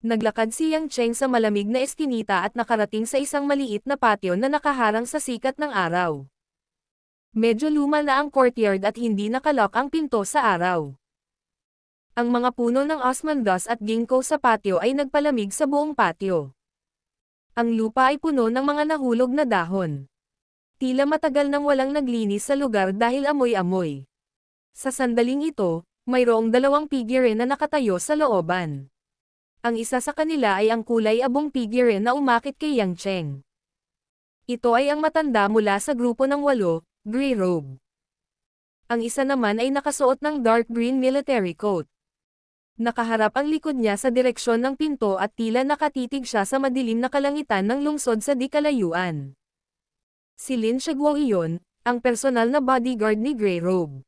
Naglakad si Yang Cheng sa malamig na eskinita at nakarating sa isang maliit na patio na nakaharang sa sikat ng araw. Medyo luma na ang courtyard at hindi nakalak ang pinto sa araw. Ang mga puno ng osmanthus at ginkgo sa patio ay nagpalamig sa buong patio. Ang lupa ay puno ng mga nahulog na dahon. Tila matagal nang walang naglinis sa lugar dahil amoy-amoy. Sa sandaling ito, mayroong dalawang figurine na nakatayo sa looban. Ang isa sa kanila ay ang kulay abong figurine na umakit kay Yang Cheng. Ito ay ang matanda mula sa grupo ng 8, gray robe. Ang isa naman ay nakasuot ng dark green military coat. Nakaharap ang likod niya sa direksyon ng pinto at tila nakatitig siya sa madilim na kalangitan ng lungsod sa di kalayuan. Si Lin Shaguo iyon, ang personal na bodyguard ni Grey Robe.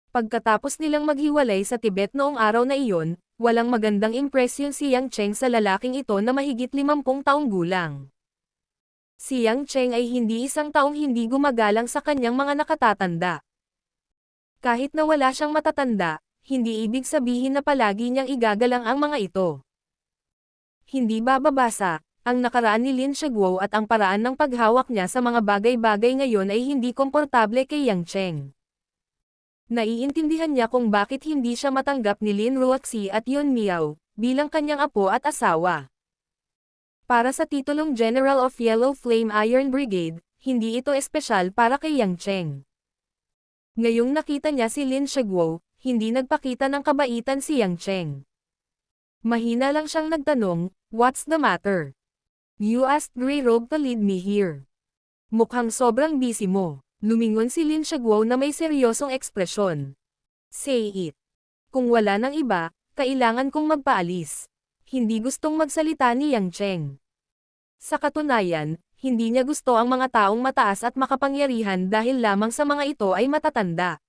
Pagkatapos nilang maghiwalay sa Tibet noong araw na iyon, walang magandang impresyon si Yang Cheng sa lalaking ito na mahigit 50 taong gulang. Si Yang Cheng ay hindi isang taong hindi gumagalang sa kanyang mga nakatatanda. Kahit na wala siyang matatanda, hindi ibig sabihin na palagi niyang igagalang ang mga ito. Hindi bababasa, ang nakaraan ni Lin Shaguo at ang paraan ng paghawak niya sa mga bagay-bagay ngayon ay hindi komportable kay Yang Cheng. Naiintindihan niya kung bakit hindi siya matanggap ni Lin Ruoxi at Yun Miao, bilang kanyang apo at asawa. Para sa titulong General of Yellow Flame Iron Brigade, hindi ito espesyal para kay Yang Cheng. Ngayong nakita niya si Lin Shaguo, hindi nagpakita ng kabaitan si Yang Cheng. Mahina lang siyang nagtanong, "What's the matter? You asked Grey Robe to lead me here. Mukhang sobrang busy mo." Lumingon si Lin Shaguo na may seryosong ekspresyon. "Say it. Kung wala nang iba, kailangan kong magpaalis." Hindi gustong magsalita ni Yang Cheng. Sa katunayan, hindi niya gusto ang mga taong mataas at makapangyarihan dahil lamang sa mga ito ay matatanda.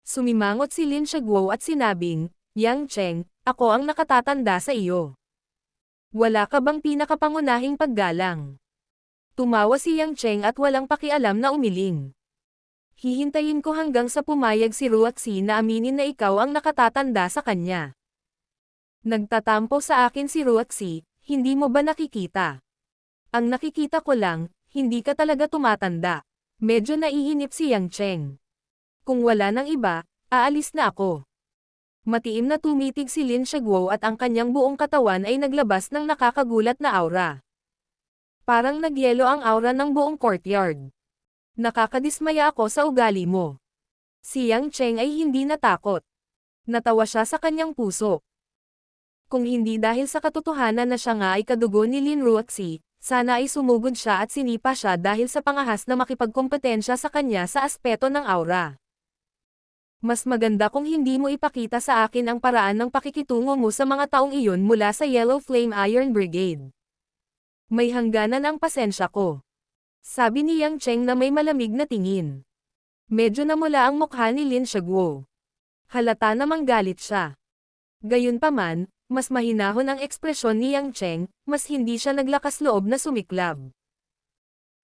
Sumimangot si Lin Shaguo at sinabing, "Yang Cheng, ako ang nakatatanda sa iyo. Wala ka bang pinakapangunahing paggalang?" Tumawa si Yang Cheng at walang pakialam na umiling. "Hihintayin ko hanggang sa pumayag si Ruoxi na aminin na ikaw ang nakatatanda sa kanya. Nagtatampo sa akin si Ruoxi, hindi mo ba nakikita? Ang nakikita ko lang, hindi ka talaga tumatanda." Medyo naiinip si Yang Cheng. "Kung wala nang iba, aalis na ako." Matiim na tumitig si Lin Shaguo at ang kanyang buong katawan ay naglabas ng nakakagulat na aura. Parang nagyelo ang aura ng buong courtyard. "Nakakadismaya ako sa ugali mo." Si Yang Cheng ay hindi natakot. Natawa siya sa kanyang puso. Kung hindi dahil sa katotohanan na siya nga ay kadugo ni Lin Ruoxi, sana ay sumugod siya at sinipa siya dahil sa pangahas na makipagkompetensya sa kanya sa aspeto ng aura. "Mas maganda kung hindi mo ipakita sa akin ang paraan ng pakikitungo mo sa mga taong iyon mula sa Yellow Flame Iron Brigade. May hangganan ang pasensya ko." Sabi ni Yang Cheng na may malamig na tingin. Medyo namula ang mukha ni Lin Shaguo. Halata namang galit siya. Gayunpaman, mas mahinahon ang ekspresyon ni Yang Cheng, mas hindi siya naglakas loob na sumiklab.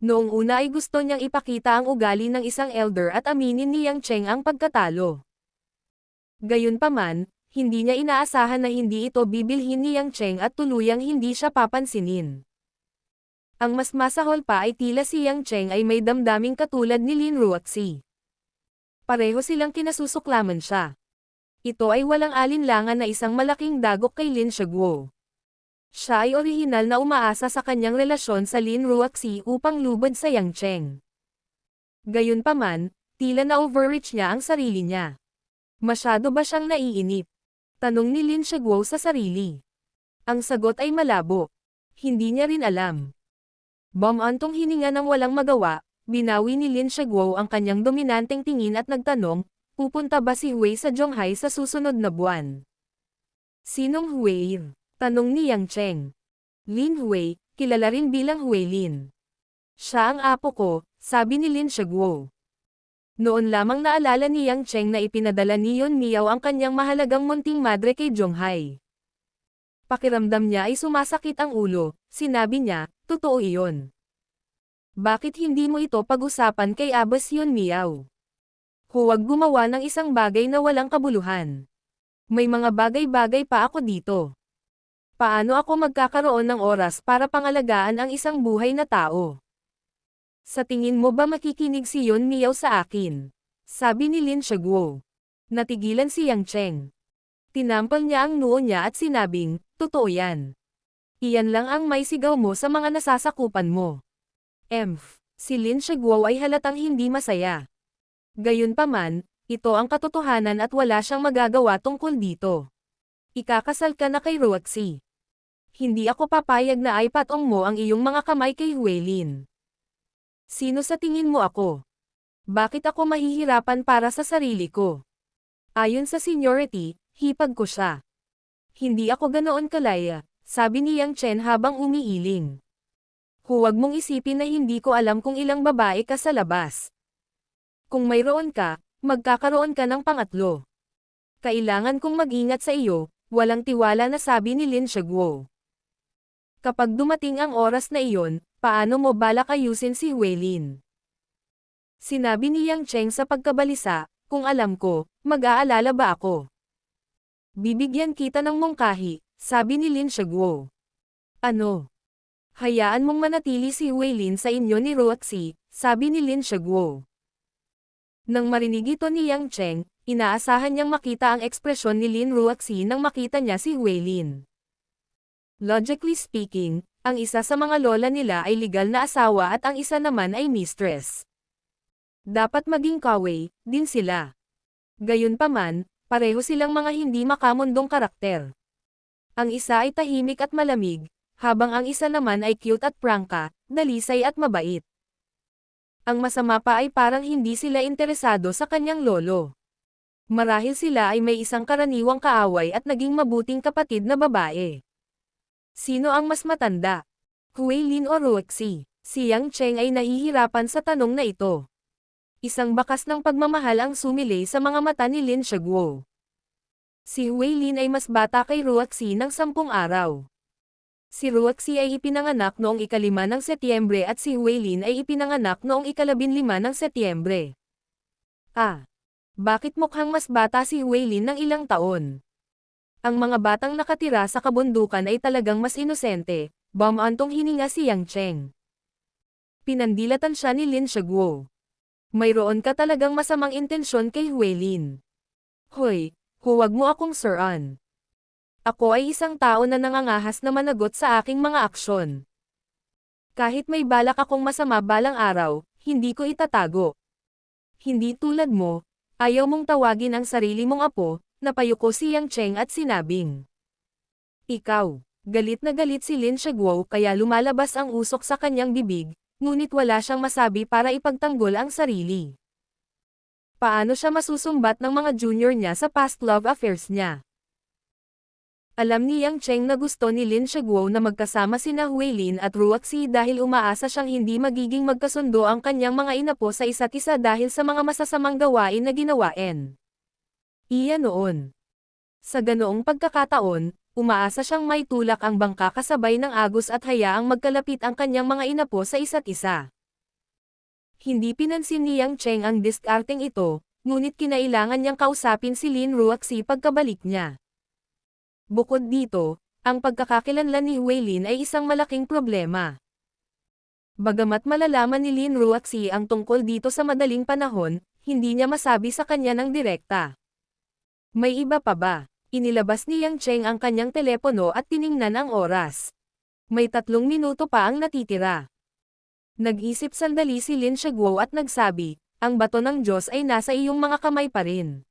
Noong una ay gusto niyang ipakita ang ugali ng isang elder at aminin ni Yang Cheng ang pagkatalo. Gayunpaman, hindi niya inaasahan na hindi ito bibilhin ni Yang Cheng at tuluyang hindi siya papansinin. Ang mas masahol pa ay tila si Yang Cheng ay may damdaming katulad ni Lin Ruoxi. Pareho silang kinasusuklaman siya. Ito ay walang alinlangan na isang malaking dagok kay Lin Shaguo. Siya ay orihinal na umaasa sa kanyang relasyon sa Lin Ruoxi upang lubod sa Yang Cheng. Gayunpaman, tila na-overreach niya ang sarili niya. Masyado ba siyang naiinip? Tanong ni Lin Shaguo sa sarili. Ang sagot ay malabo. Hindi niya rin alam. Bumantong hininga ng walang magawa, binawi ni Lin Shaguo ang kanyang dominanteng tingin at nagtanong, "Pupunta ba si Hui sa Zhonghai sa susunod na buwan?" "Sinong Hui?" tanong ni Yang Cheng. "Lin Hui, kilala rin bilang Hui Lin. Siya ang apo ko," sabi ni Lin Shaguo. Noon lamang naalala ni Yang Cheng na ipinadala ni Yun Miao ang kanyang mahalagang munting madre kay Zhonghai. Pakiramdam niya ay sumasakit ang ulo, sinabi niya, "Totoo iyon. Bakit hindi mo ito pag-usapan kay Abbas Yun Miao? Huwag gumawa ng isang bagay na walang kabuluhan. May mga bagay-bagay pa ako dito." Paano ako magkakaroon ng oras para pangalagaan ang isang buhay na tao? Sa tingin mo ba makikinig si Yeon Miao sa akin? Sabi ni Lin Shaguo. Natigilan si Yang Cheng. Tinampal niya ang noo niya at sinabing, totoo yan. Iyan lang ang may sigaw mo sa mga nasasakupan mo. Si Lin Shaguo ay halatang hindi masaya. Gayunpaman, ito ang katotohanan at wala siyang magagawa tungkol dito. Ikakasal ka na kay Roxy. Hindi ako papayag na ipatong mo ang iyong mga kamay kay Huelin. Sino sa tingin mo ako? Bakit ako mahihirapan para sa sarili ko? Ayon sa seniority, hipag ko siya. Hindi ako ganoon kalaya, sabi ni Yang Chen habang umiiling. Huwag mong isipin na hindi ko alam kung ilang babae ka sa labas. Kung mayroon ka, magkakaroon ka ng pangatlo. Kailangan kong mag-ingat sa iyo, walang tiwala na sabi ni Lin Shaguo. Kapag dumating ang oras na iyon, paano mo balak ayusin si Huelin? Sinabi ni Yang Cheng sa pagkabalisa, kung alam ko, mag-aalala ba ako? Bibigyan kita ng mungkahi, sabi ni Lin Shaguo. Ano? Hayaan mong manatili si Huelin sa inyo ni Roxy, sabi ni Lin Shaguo. Nang marinig ito ni Yang Cheng, inaasahan niyang makita ang ekspresyon ni Lin Roxy nang makita niya si Huelin. Logically speaking, ang isa sa mga lola nila ay legal na asawa at ang isa naman ay mistress. Dapat maging kaway din sila. Gayunpaman, pareho silang mga hindi makamundong karakter. Ang isa ay tahimik at malamig, habang ang isa naman ay cute at prangka, dalisay at mabait. Ang masama pa ay parang hindi sila interesado sa kanyang lolo. Marahil sila ay may isang karaniwang kaaway at naging mabuting kapatid na babae. Sino ang mas matanda? Huelin o Roxy? Si Yang Cheng ay nahihirapan sa tanong na ito. Isang bakas ng pagmamahal ang sumilay sa mga mata ni Lin Shaguo. Si Huelin ay mas bata kay Roxy ng 10 araw. Si Roxy ay ipinanganak noong 5 ng Setyembre at si Huelin ay ipinanganak noong 15 ng Setyembre. Bakit mukhang mas bata si Huelin ng ilang taon? Ang mga batang nakatira sa kabundukan ay talagang mas inosente, bumantong hininga si Yang Cheng. Pinandilatan siya ni Lin Shaguo. Mayroon ka talagang masamang intensyon kay Huelin. Hoy, huwag mo akong suran. Ako ay isang tao na nangangahas na managot sa aking mga aksyon. Kahit may balak akong masama balang araw, hindi ko itatago. Hindi tulad mo, ayaw mong tawagin ang sarili mong apo, napayuko si Yang Cheng at sinabing. Ikaw, galit na galit si Lin Shaguo kaya lumalabas ang usok sa kanyang bibig, ngunit wala siyang masabi para ipagtanggol ang sarili. Paano siya masusumbat ng mga junior niya sa past love affairs niya? Alam ni Yang Cheng na gusto ni Lin Shaguo na magkasama sina Huelin at Roxy dahil umaasa siyang hindi magiging magkasundo ang kanyang mga inapo sa isa't isa dahil sa mga masasamang gawain na ginawain. Iyan noon. Sa ganoong pagkakataon, umaasa siyang may tulak ang bangka kasabay ng agos at hayaang magkalapit ang kanyang mga inapo sa isa't isa. Hindi pinansin ni Yang Cheng ang diskarteng ito, ngunit kinailangan niyang kausapin si Lin Roxy pagkabalik niya. Bukod dito, ang pagkakakilanlan ni Huelin ay isang malaking problema. Bagamat malalaman ni Lin Roxy ang tungkol dito sa madaling panahon, hindi niya masabi sa kanya ng direkta. May iba pa ba? Inilabas ni Yang Cheng ang kanyang telepono at tiningnan ang oras. May 3 minuto pa ang natitira. Nag-isip sandali si Lin Shaguo at nagsabi, ang bato ng Diyos ay nasa iyong mga kamay pa rin.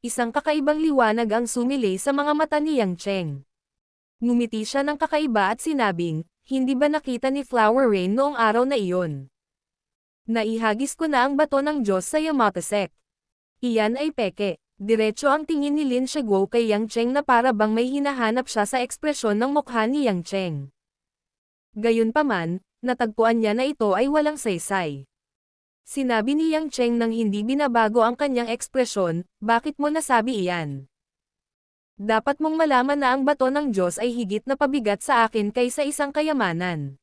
Isang kakaibang liwanag ang sumilay sa mga mata ni Yang Cheng. Ngumiti siya ng kakaiba at sinabing, hindi ba nakita ni Flower Rain noong araw na iyon? Naihagis ko na ang bato ng Diyos sa Yamato Sect. Iyan ay peke. Diretso ang tingin ni Lin Shaguo kay Yang Cheng na para bang may hinahanap siya sa ekspresyon ng mukha ni Yang Cheng. Gayunpaman, natagpuan niya na ito ay walang saysay. Sinabi ni Yang Cheng nang hindi binabago ang kanyang ekspresyon, bakit mo nasabi iyan? Dapat mong malaman na ang bato ng Diyos ay higit na pabigat sa akin kaysa isang kayamanan.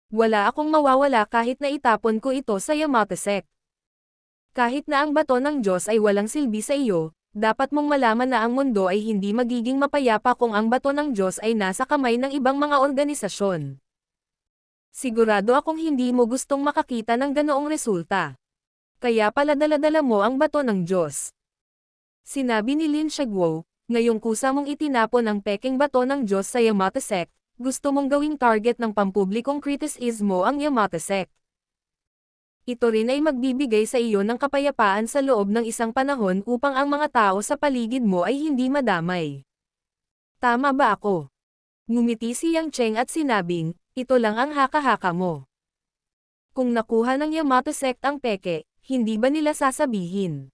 Wala akong mawawala kahit na itapon ko ito sa Yamato Sect. Kahit na ang bato ng Diyos ay walang silbi sa iyo, dapat mong malaman na ang mundo ay hindi magiging mapayapa kung ang bato ng Diyos ay nasa kamay ng ibang mga organisasyon. Sigurado akong hindi mo gustong makakita ng ganoong resulta. Kaya pala dala-dala mo ang bato ng Diyos. Sinabi ni Lin Shaguo, ngayong kusa mong itinapon ang peking bato ng Diyos sa Yamato Sect, gusto mong gawing target ng pampublikong kritisismo ang Yamato Sect. Ito rin ay magbibigay sa iyo ng kapayapaan sa loob ng isang panahon upang ang mga tao sa paligid mo ay hindi madamay. Tama ba ako? Ngumiti si Yang Cheng at sinabing, ito lang ang haka-haka mo. Kung nakuha ng Yamato Sect ang peke, hindi ba nila sasabihin?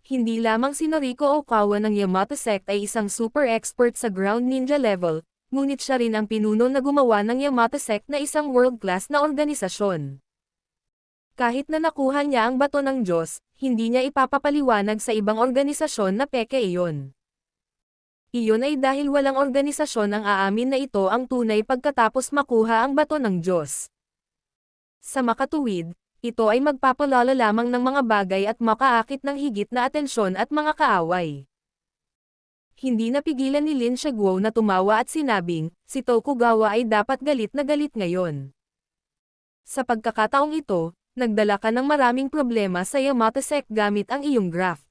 Hindi lamang si Noriko Okawa ng Yamato Sect ay isang super expert sa ground ninja level, ngunit siya rin ang pinuno na gumawa ng Yamato Sect na isang world-class na organisasyon. Kahit na nakuha niya ang bato ng Diyos, hindi niya ipapapaliwanag sa ibang organisasyon na peke iyon. Iyon ay dahil walang organisasyon ang aamin na ito ang tunay pagkatapos makuha ang bato ng Diyos. Sa makatuwid, ito ay magpapalala lamang ng mga bagay at makaakit ng higit na atensyon at mga kaaway. Hindi napigilan ni Lin Shaguo na tumawa at sinabing, si Tokugawa ay dapat galit na galit ngayon. Sa pagkakataong ito, nagdala ka ng maraming problema sa Yamato Sect gamit ang iyong graph.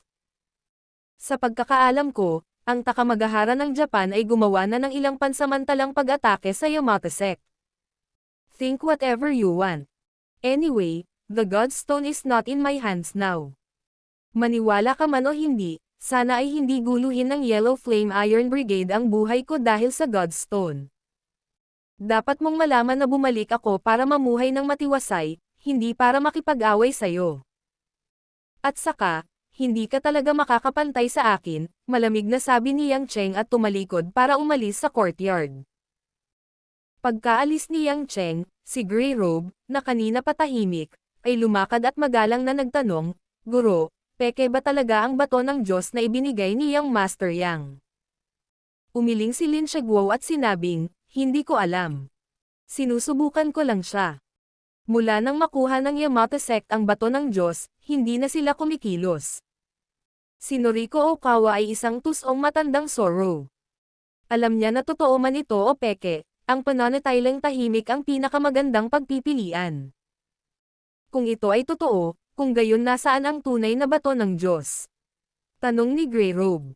Sa pagkakaalam ko, ang Takamagahara ng Japan ay gumawa na ng ilang pansamantalang pag-atake sa Yamato Sect. Think whatever you want. Anyway, the Godstone is not in my hands now. Maniwala ka man o hindi, sana ay hindi guluhin ng Yellow Flame Iron Brigade ang buhay ko dahil sa Godstone. Dapat mong malaman na bumalik ako para mamuhay ng matiwasay, hindi para makipag-away sa'yo. At saka, hindi ka talaga makakapantay sa akin, malamig na sabi ni Yang Cheng at tumalikod para umalis sa courtyard. Pagkaalis ni Yang Cheng, si Grey Robe, na kanina patahimik, ay lumakad at magalang na nagtanong, Guro, peke ba talaga ang bato ng Diyos na ibinigay ni Yang Master Yang? Umiling si Lin Shaguo at sinabing, hindi ko alam. Sinusubukan ko lang siya. Mula nang makuha ng Yamato Sect ang bato ng Diyos, hindi na sila kumikilos. Si Noriko Okawa ay isang tusong matandang Zoro. Alam niya na totoo man ito o peke, ang pananatiling tahimik ang pinakamagandang pagpipilian. Kung ito ay totoo, kung gayon nasaan ang tunay na bato ng Diyos? Tanong ni Grey Robe.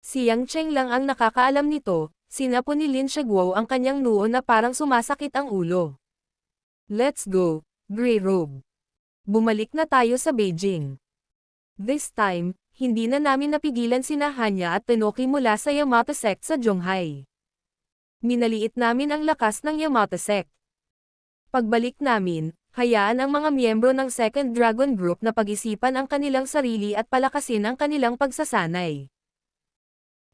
Si Yang Cheng lang ang nakakaalam nito, sinapo ni Lin Shaguo ang kanyang noo na parang sumasakit ang ulo. Let's go, Grey Robe. Bumalik na tayo sa Beijing. This time, hindi na namin napigilan sina Hanya at Tenoki mula sa Yamato Sect sa Zhonghai. Minaliit namin ang lakas ng Yamato Sect. Pagbalik namin, hayaan ang mga miyembro ng Second Dragon Group na pag-isipan ang kanilang sarili at palakasin ang kanilang pagsasanay.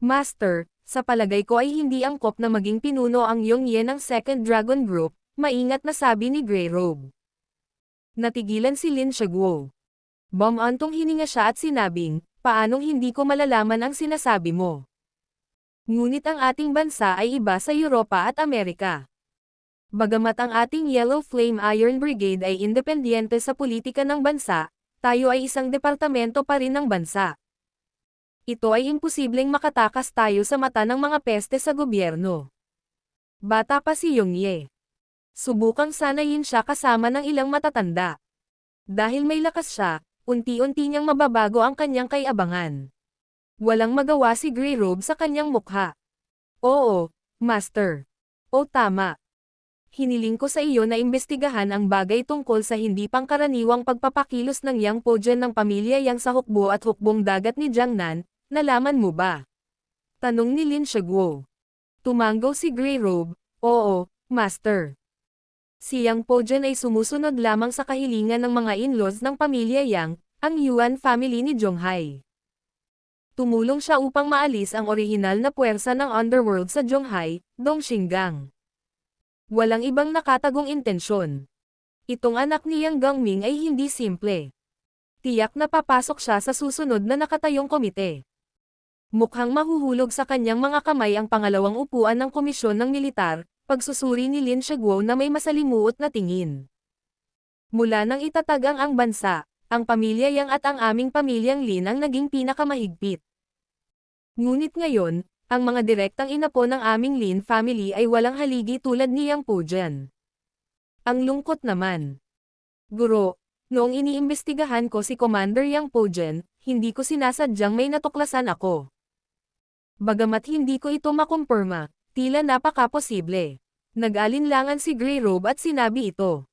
Master, sa palagay ko ay hindi angkop na maging pinuno ang Yongye ng Second Dragon Group, maingat na sabi ni Grey Robe. Natigilan si Lin Shaguo. Bumantong hininga siya at sinabing, paanong hindi ko malalaman ang sinasabi mo? Ngunit ang ating bansa ay iba sa Europa at Amerika. Bagamat ang ating Yellow Flame Iron Brigade ay independyente sa politika ng bansa, tayo ay isang departamento pa rin ng bansa. Ito ay imposibleng makatakas tayo sa mata ng mga peste sa gobyerno. Bata pa si Yongye. Subukang sanayin siya kasama ng ilang matatanda. Dahil may lakas siya, unti-unti niyang mababago ang kanyang kayabangan. Walang magawa si Grey Robe sa kanyang mukha. Oo, Master. O tama. Hiniling ko sa iyo na imbestigahan ang bagay tungkol sa hindi pangkaraniwang pagpapakilos ng Yang Pojen ng pamilya Yang sa hukbo at hukbong dagat ni Jiangnan, nalaman mo ba? Tanong ni Lin Shaguo. Tumango si Grey Robe, oo, Master. Si Yang Pojen ay sumusunod lamang sa kahilingan ng mga in-laws ng pamilya Yang, ang Yuan family ni Zhonghai. Tumulong siya upang maalis ang orihinal na puwersa ng underworld sa Zhonghai, Dongxinggang. Walang ibang nakatagong intensyon. Itong anak ni Yang Gangming ay hindi simple. Tiyak na papasok siya sa susunod na nakatayong komite. Mukhang mahuhulog sa kanyang mga kamay ang pangalawang upuan ng komisyon ng militar, pagsusuri ni Lin Shaguo na may masalimuot na tingin. Mula nang itatag ang bansa, ang pamilya Yang at ang aming pamilyang Lin ang naging pinakamahigpit. Ngunit ngayon, ang mga direktang inapo ng aming Lin family ay walang haligi tulad ni Yang Po dyan. Ang lungkot naman. Guro, noong iniimbestigahan ko si Commander Yang Po dyan, hindi ko sinasadyang may natuklasan ako. Bagamat hindi ko ito makumpirma, tila napaka-posible. Nag-alinlangan si Grey Robe at sinabi ito.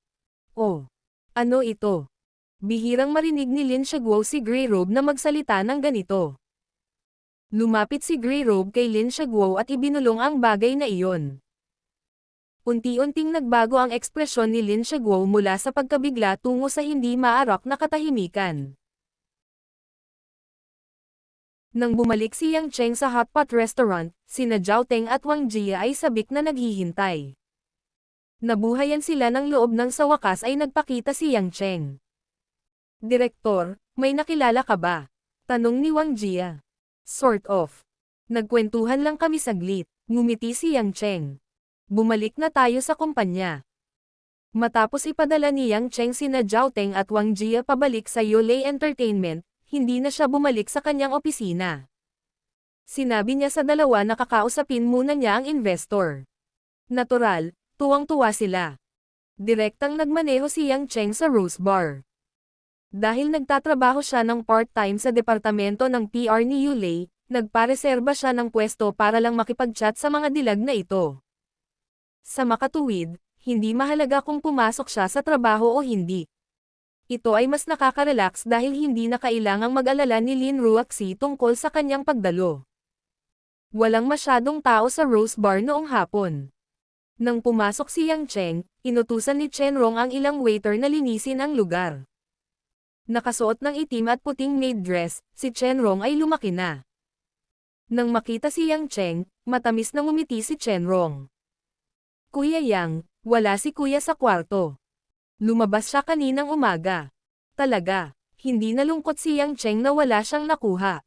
Oh, ano ito? Bihirang marinig ni Lin Shaguo si Grey Robe na magsalita ng ganito. Lumapit si Grey Robe kay Lin Shaguo at ibinulong ang bagay na iyon. Unti-unting nagbago ang ekspresyon ni Lin Shaguo mula sa pagkabigla tungo sa hindi maarak na katahimikan. Nang bumalik si Yang Cheng sa hotpot restaurant, sina Zhao Teng at Wang Jia ay sabik na naghihintay. Nabuhayan sila ng loob nang sa wakas ay nagpakita si Yang Cheng. Direktor, may nakilala ka ba? Tanong ni Wang Jia. Sort of. Nagkwentuhan lang kami saglit, ngumiti si Yang Cheng. Bumalik na tayo sa kumpanya. Matapos ipadala ni Yang Cheng sina Zhao Teng at Wang Jia pabalik sa Yolei Entertainment, hindi na siya bumalik sa kanyang opisina. Sinabi niya sa dalawa na kakausapin muna niya ang investor. Natural, tuwang-tuwa sila. Direktang nagmaneho si Yang Cheng sa Rose Bar. Dahil nagtatrabaho siya ng part-time sa departamento ng PR ni Yulei, nagpareserba siya ng pwesto para lang makipag-chat sa mga dilag na ito. Sa makatuwid, hindi mahalaga kung pumasok siya sa trabaho o hindi. Ito ay mas nakaka-relax dahil hindi na kailangang mag-alala ni Lin Ruaxi tungkol sa kanyang pagdalo. Walang masyadong tao sa Rose Bar noong hapon. Nang pumasok si Yang Cheng, inutusan ni Chen Rong ang ilang waiter na linisin ang lugar. Nakasuot ng itim at puting maid dress, si Chen Rong ay lumaki na. Nang makita si Yang Cheng, matamis na ngumiti si Chen Rong. Kuya Yang, wala si Kuya sa kwarto. Lumabas siya kaninang umaga. Talaga, hindi nalungkot si Yang Cheng na wala siyang nakuha.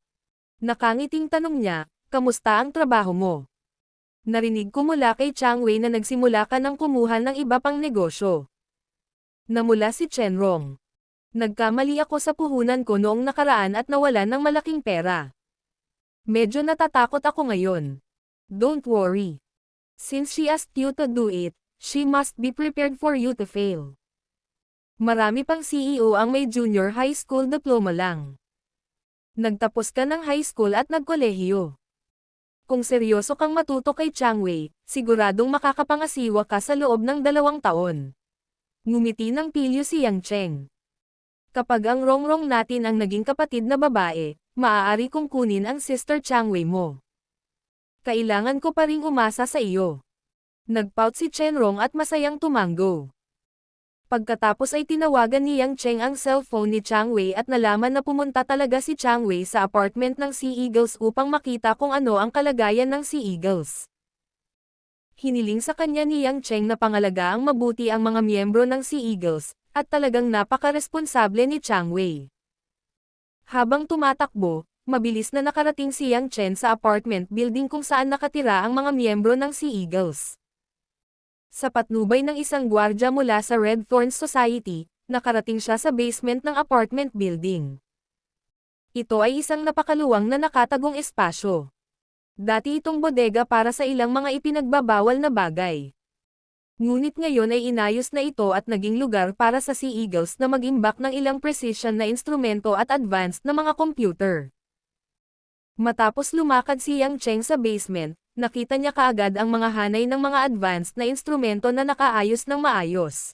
Nakangiting tanong niya, kamusta ang trabaho mo? Narinig ko mula kay Chang Wei na nagsimula ka ng kumuha ng iba pang negosyo. Namula si Chen Rong. Nagkamali ako sa puhunan ko noong nakaraan at nawalan ng malaking pera. Medyo natatakot ako ngayon. Don't worry. Since she asked you to do it, she must be prepared for you to fail. Marami pang CEO ang may junior high school diploma lang. Nagtapos ka ng high school at nagkolehiyo. Kung seryoso kang matuto kay Chang Wei, siguradong makakapangasiwa ka sa loob ng 2 taon. Ngumiti ng pilyo si Yang Cheng. Kapag ang Rongrong natin ang naging kapatid na babae, maaari kong kunin ang sister Chang Wei mo. Kailangan ko pa ring umasa sa iyo. Nagpout si Chen Rong at masayang tumango. Pagkatapos ay tinawagan ni Yang Cheng ang cellphone ni Chang Wei at nalaman na pumunta talaga si Chang Wei sa apartment ng Sea Eagles upang makita kung ano ang kalagayan ng Sea Eagles. Hiniling sa kanya ni Yang Cheng na pangalagaan mabuti ang mga miyembro ng Sea Eagles, at talagang napaka-responsable ni Chang Wei. Habang tumatakbo, mabilis na nakarating si Yang Chen sa apartment building kung saan nakatira ang mga miyembro ng Sea Eagles. Sa patnubay ng isang gwardya mula sa Red Thorns Society, nakarating siya sa basement ng apartment building. Ito ay isang napakaluwang na nakatagong espasyo. Dati itong bodega para sa ilang mga ipinagbabawal na bagay. Ngunit ngayon ay inayos na ito at naging lugar para sa Sea Eagles na mag-imbak ng ilang precision na instrumento at advanced na mga computer. Matapos lumakad si Yang Cheng sa basement, nakita niya kaagad ang mga hanay ng mga advanced na instrumento na nakaayos ng maayos.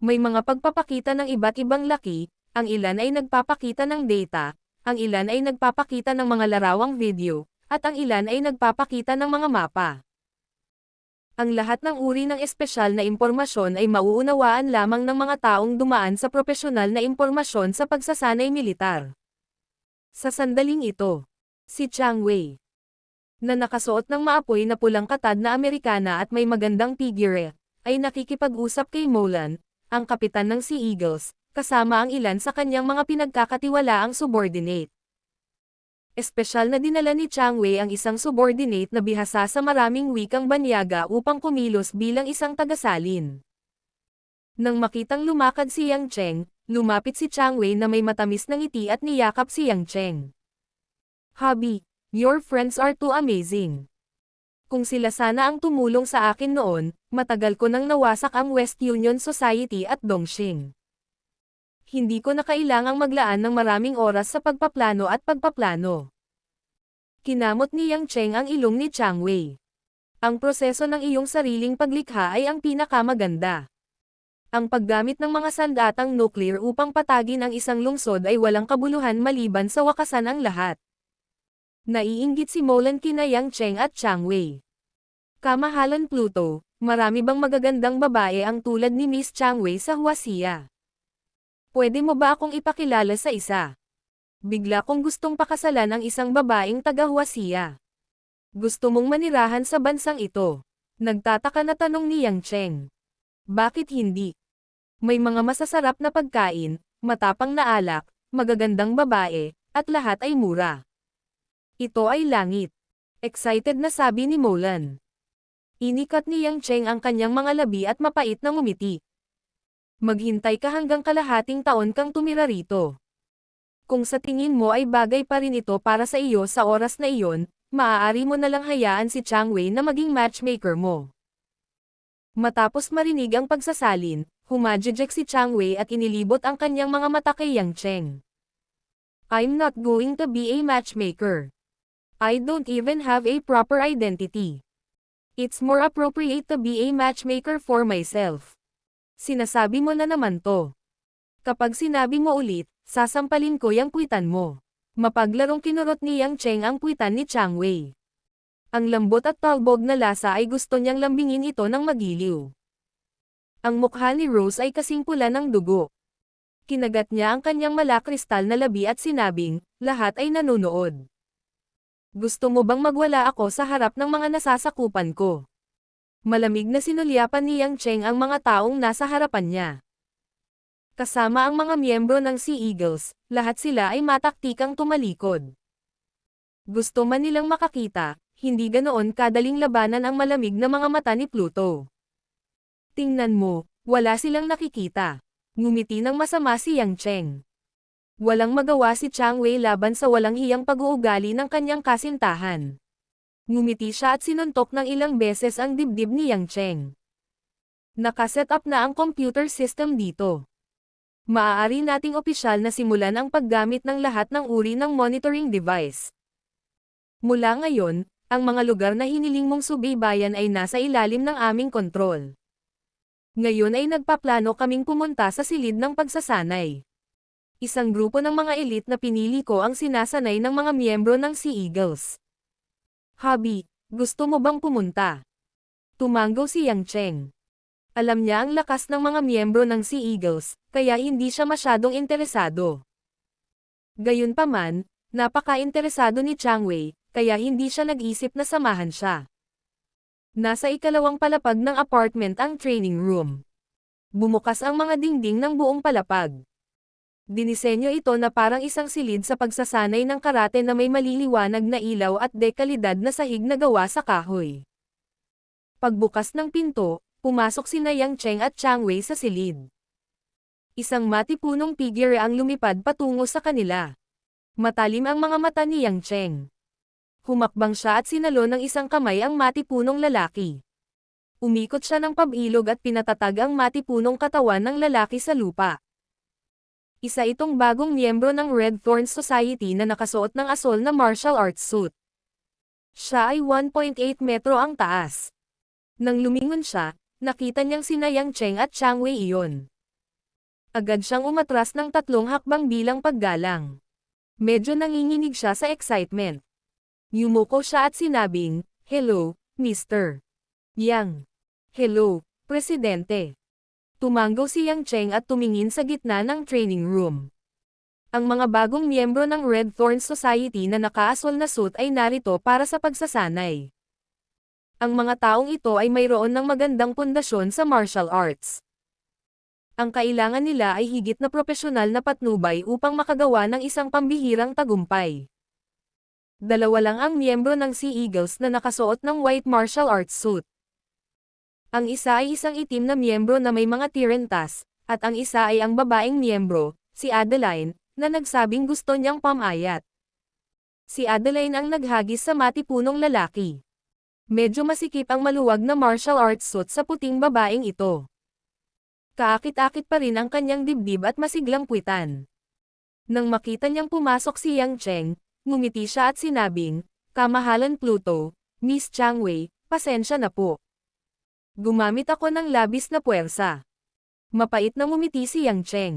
May mga pagpapakita ng iba't ibang laki, ang ilan ay nagpapakita ng data, ang ilan ay nagpapakita ng mga larawang video, at ang ilan ay nagpapakita ng mga mapa. Ang lahat ng uri ng espesyal na impormasyon ay mauunawaan lamang ng mga taong dumaan sa propesyonal na impormasyon sa pagsasanay militar. Sa sandaling ito, si Chang Wei, na nakasuot ng maapoy na pulang katad na Amerikana at may magandang figure, ay nakikipag-usap kay Molan, ang kapitan ng Sea Eagles, kasama ang ilan sa kanyang mga pinagkakatiwalaang subordinate. Espesyal na dinala ni Chang Wei ang isang subordinate na bihasa sa maraming wikang banyaga upang kumilos bilang isang tagasalin. Nang makitang lumakad si Yang Cheng, Lumapit si Chang Wei na may matamis na ngiti at niyakap si Yang Cheng. Hubby, your friends are too amazing. Kung sila sana ang tumulong sa akin noon, matagal ko nang nawasak ang West Union Society at Dongxing. Hindi ko na kailangang maglaan ng maraming oras sa pagpaplano at pagpaplano. Kinamot ni Yang Cheng ang ilong ni Chang Wei. Ang proseso ng iyong sariling paglikha ay ang pinakamaganda. Ang paggamit ng mga sandatang nuclear upang patagin ang isang lungsod ay walang kabuluhan maliban sa wakasan ang lahat. Naiinggit si Molan kina Yang Cheng at Chang Wei. Kamahalan Pluto, marami bang magagandang babae ang tulad ni Miss Chang Wei sa Huasia? Pwede mo ba akong ipakilala sa isa? Bigla kong gustong pakasalan ang isang babaeng taga-Huasia. Gusto mong manirahan sa bansang ito? Nagtataka na tanong ni Yang Cheng. Bakit hindi? May mga masasarap na pagkain, matapang na alak, magagandang babae, at lahat ay mura. Ito ay langit. Excited na sabi ni Molan. Inikat ni Yang Cheng ang kanyang mga labi at mapait na ngumiti. Maghintay ka hanggang kalahating taon kang tumira rito. Kung sa tingin mo ay bagay pa rin ito para sa iyo sa oras na iyon, maaari mo nalang hayaan si Chang Wei na maging matchmaker mo. Matapos marinig ang pagsasalin, humajijek si Chang Wei at inilibot ang kanyang mga mata kay Yang Cheng. I'm not going to be a matchmaker. I don't even have a proper identity. It's more appropriate to be a matchmaker for myself. Sinasabi mo na naman to. Kapag sinabi mo ulit, sasampalin ko yung puwitan mo. Mapaglarong kinurot ni Yang Cheng ang puwitan ni Chang Wei. Ang lambot at talbog na lasa ay gusto niyang lambingin ito ng magiliw. Ang mukha ni Rose ay kasing pula ng dugo. Kinagat niya ang kanyang malakristal na labi at sinabing, lahat ay nanonood. Gusto mo bang magwala ako sa harap ng mga nasasakupan ko? Malamig na sinulyapan ni Yang Cheng ang mga taong nasa harapan niya. Kasama ang mga miyembro ng Sea Eagles, lahat sila ay mataktikang tumalikod. Gusto man nilang makakita, hindi ganoon kadaling labanan ang malamig na mga mata ni Pluto. Tingnan mo, wala silang nakikita. Ngumiti ng masama si Yang Cheng. Walang magawa si Chang Wei laban sa walang hiyang pag-uugali ng kanyang kasintahan. Ngumiti siya at sinuntok ng ilang beses ang dibdib ni Yang Cheng. Nakaset up na ang computer system dito. Maaari nating opisyal na simulan ang paggamit ng lahat ng uri ng monitoring device. Mula ngayon, ang mga lugar na hiniling mong subaybayan ay nasa ilalim ng aming kontrol. Ngayon ay nagpaplano kaming pumunta sa silid ng pagsasanay. Isang grupo ng mga elite na pinili ko ang sinasanay ng mga miyembro ng Sea Eagles. Hubby, gusto mo bang pumunta? Tumanggo si Yang Cheng. Alam niya ang lakas ng mga miyembro ng Sea Eagles, kaya hindi siya masyadong interesado. Gayunpaman, napaka-interesado ni Chang Wei, kaya hindi siya nag-isip na samahan siya. Nasa ikalawang palapag ng apartment ang training room. Bumukas ang mga dingding ng buong palapag. Dinisenyo ito na parang isang silid sa pagsasanay ng karate na may maliliwanag na ilaw at dekalidad na sahig na gawa sa kahoy. Pagbukas ng pinto, pumasok sina Yang Cheng at Chang Wei sa silid. Isang matipunong figure ang lumipad patungo sa kanila. Matalim ang mga mata ni Yang Cheng. Humakbang siya at sinalo ng isang kamay ang matipunong lalaki. Umikot siya ng pabilog at pinatatag ang matipunong katawan ng lalaki sa lupa. Isa itong bagong miyembro ng Red Thorns Society na nakasuot ng asol na martial arts suit. Siya ay 1.8 metro ang taas. Nang lumingon siya, nakita niyang sina Yang Cheng at Chang Wei iyon. Agad siyang umatras ng 3 hakbang bilang paggalang. Medyo nanginginig siya sa excitement. Yumuko siya at sinabing, "Hello, Mr. Yang." "Hello, Presidente." Tumanggo si Yang Cheng at tumingin sa gitna ng training room. Ang mga bagong miyembro ng Red Thorns Society na nakaasol na suit ay narito para sa pagsasanay. Ang mga taong ito ay mayroon ng magandang pundasyon sa martial arts. Ang kailangan nila ay higit na propesyonal na patnubay upang makagawa ng isang pambihirang tagumpay. Dalawa lang ang miyembro ng Sea Eagles na nakasuot ng white martial arts suit. Ang isa ay isang itim na miyembro na may mga tirentas, At ang isa ay ang babaeng miyembro, si Adeline, na nagsabing gusto niyang pamayat. Si Adeline ang naghagis sa matipunong lalaki. Medyo masikip ang maluwag na martial arts suit sa puting babaeng ito. Kaakit-akit pa rin ang kanyang dibdib at masiglang puwitan. Nang makita niyang pumasok si Yang Cheng, ngumiti siya at sinabing, "Kamahalan Pluto, Miss Chang Wei, pasensya na po. Gumamit ako ng labis na puwersa." Mapait na ngumiti si Yang Cheng.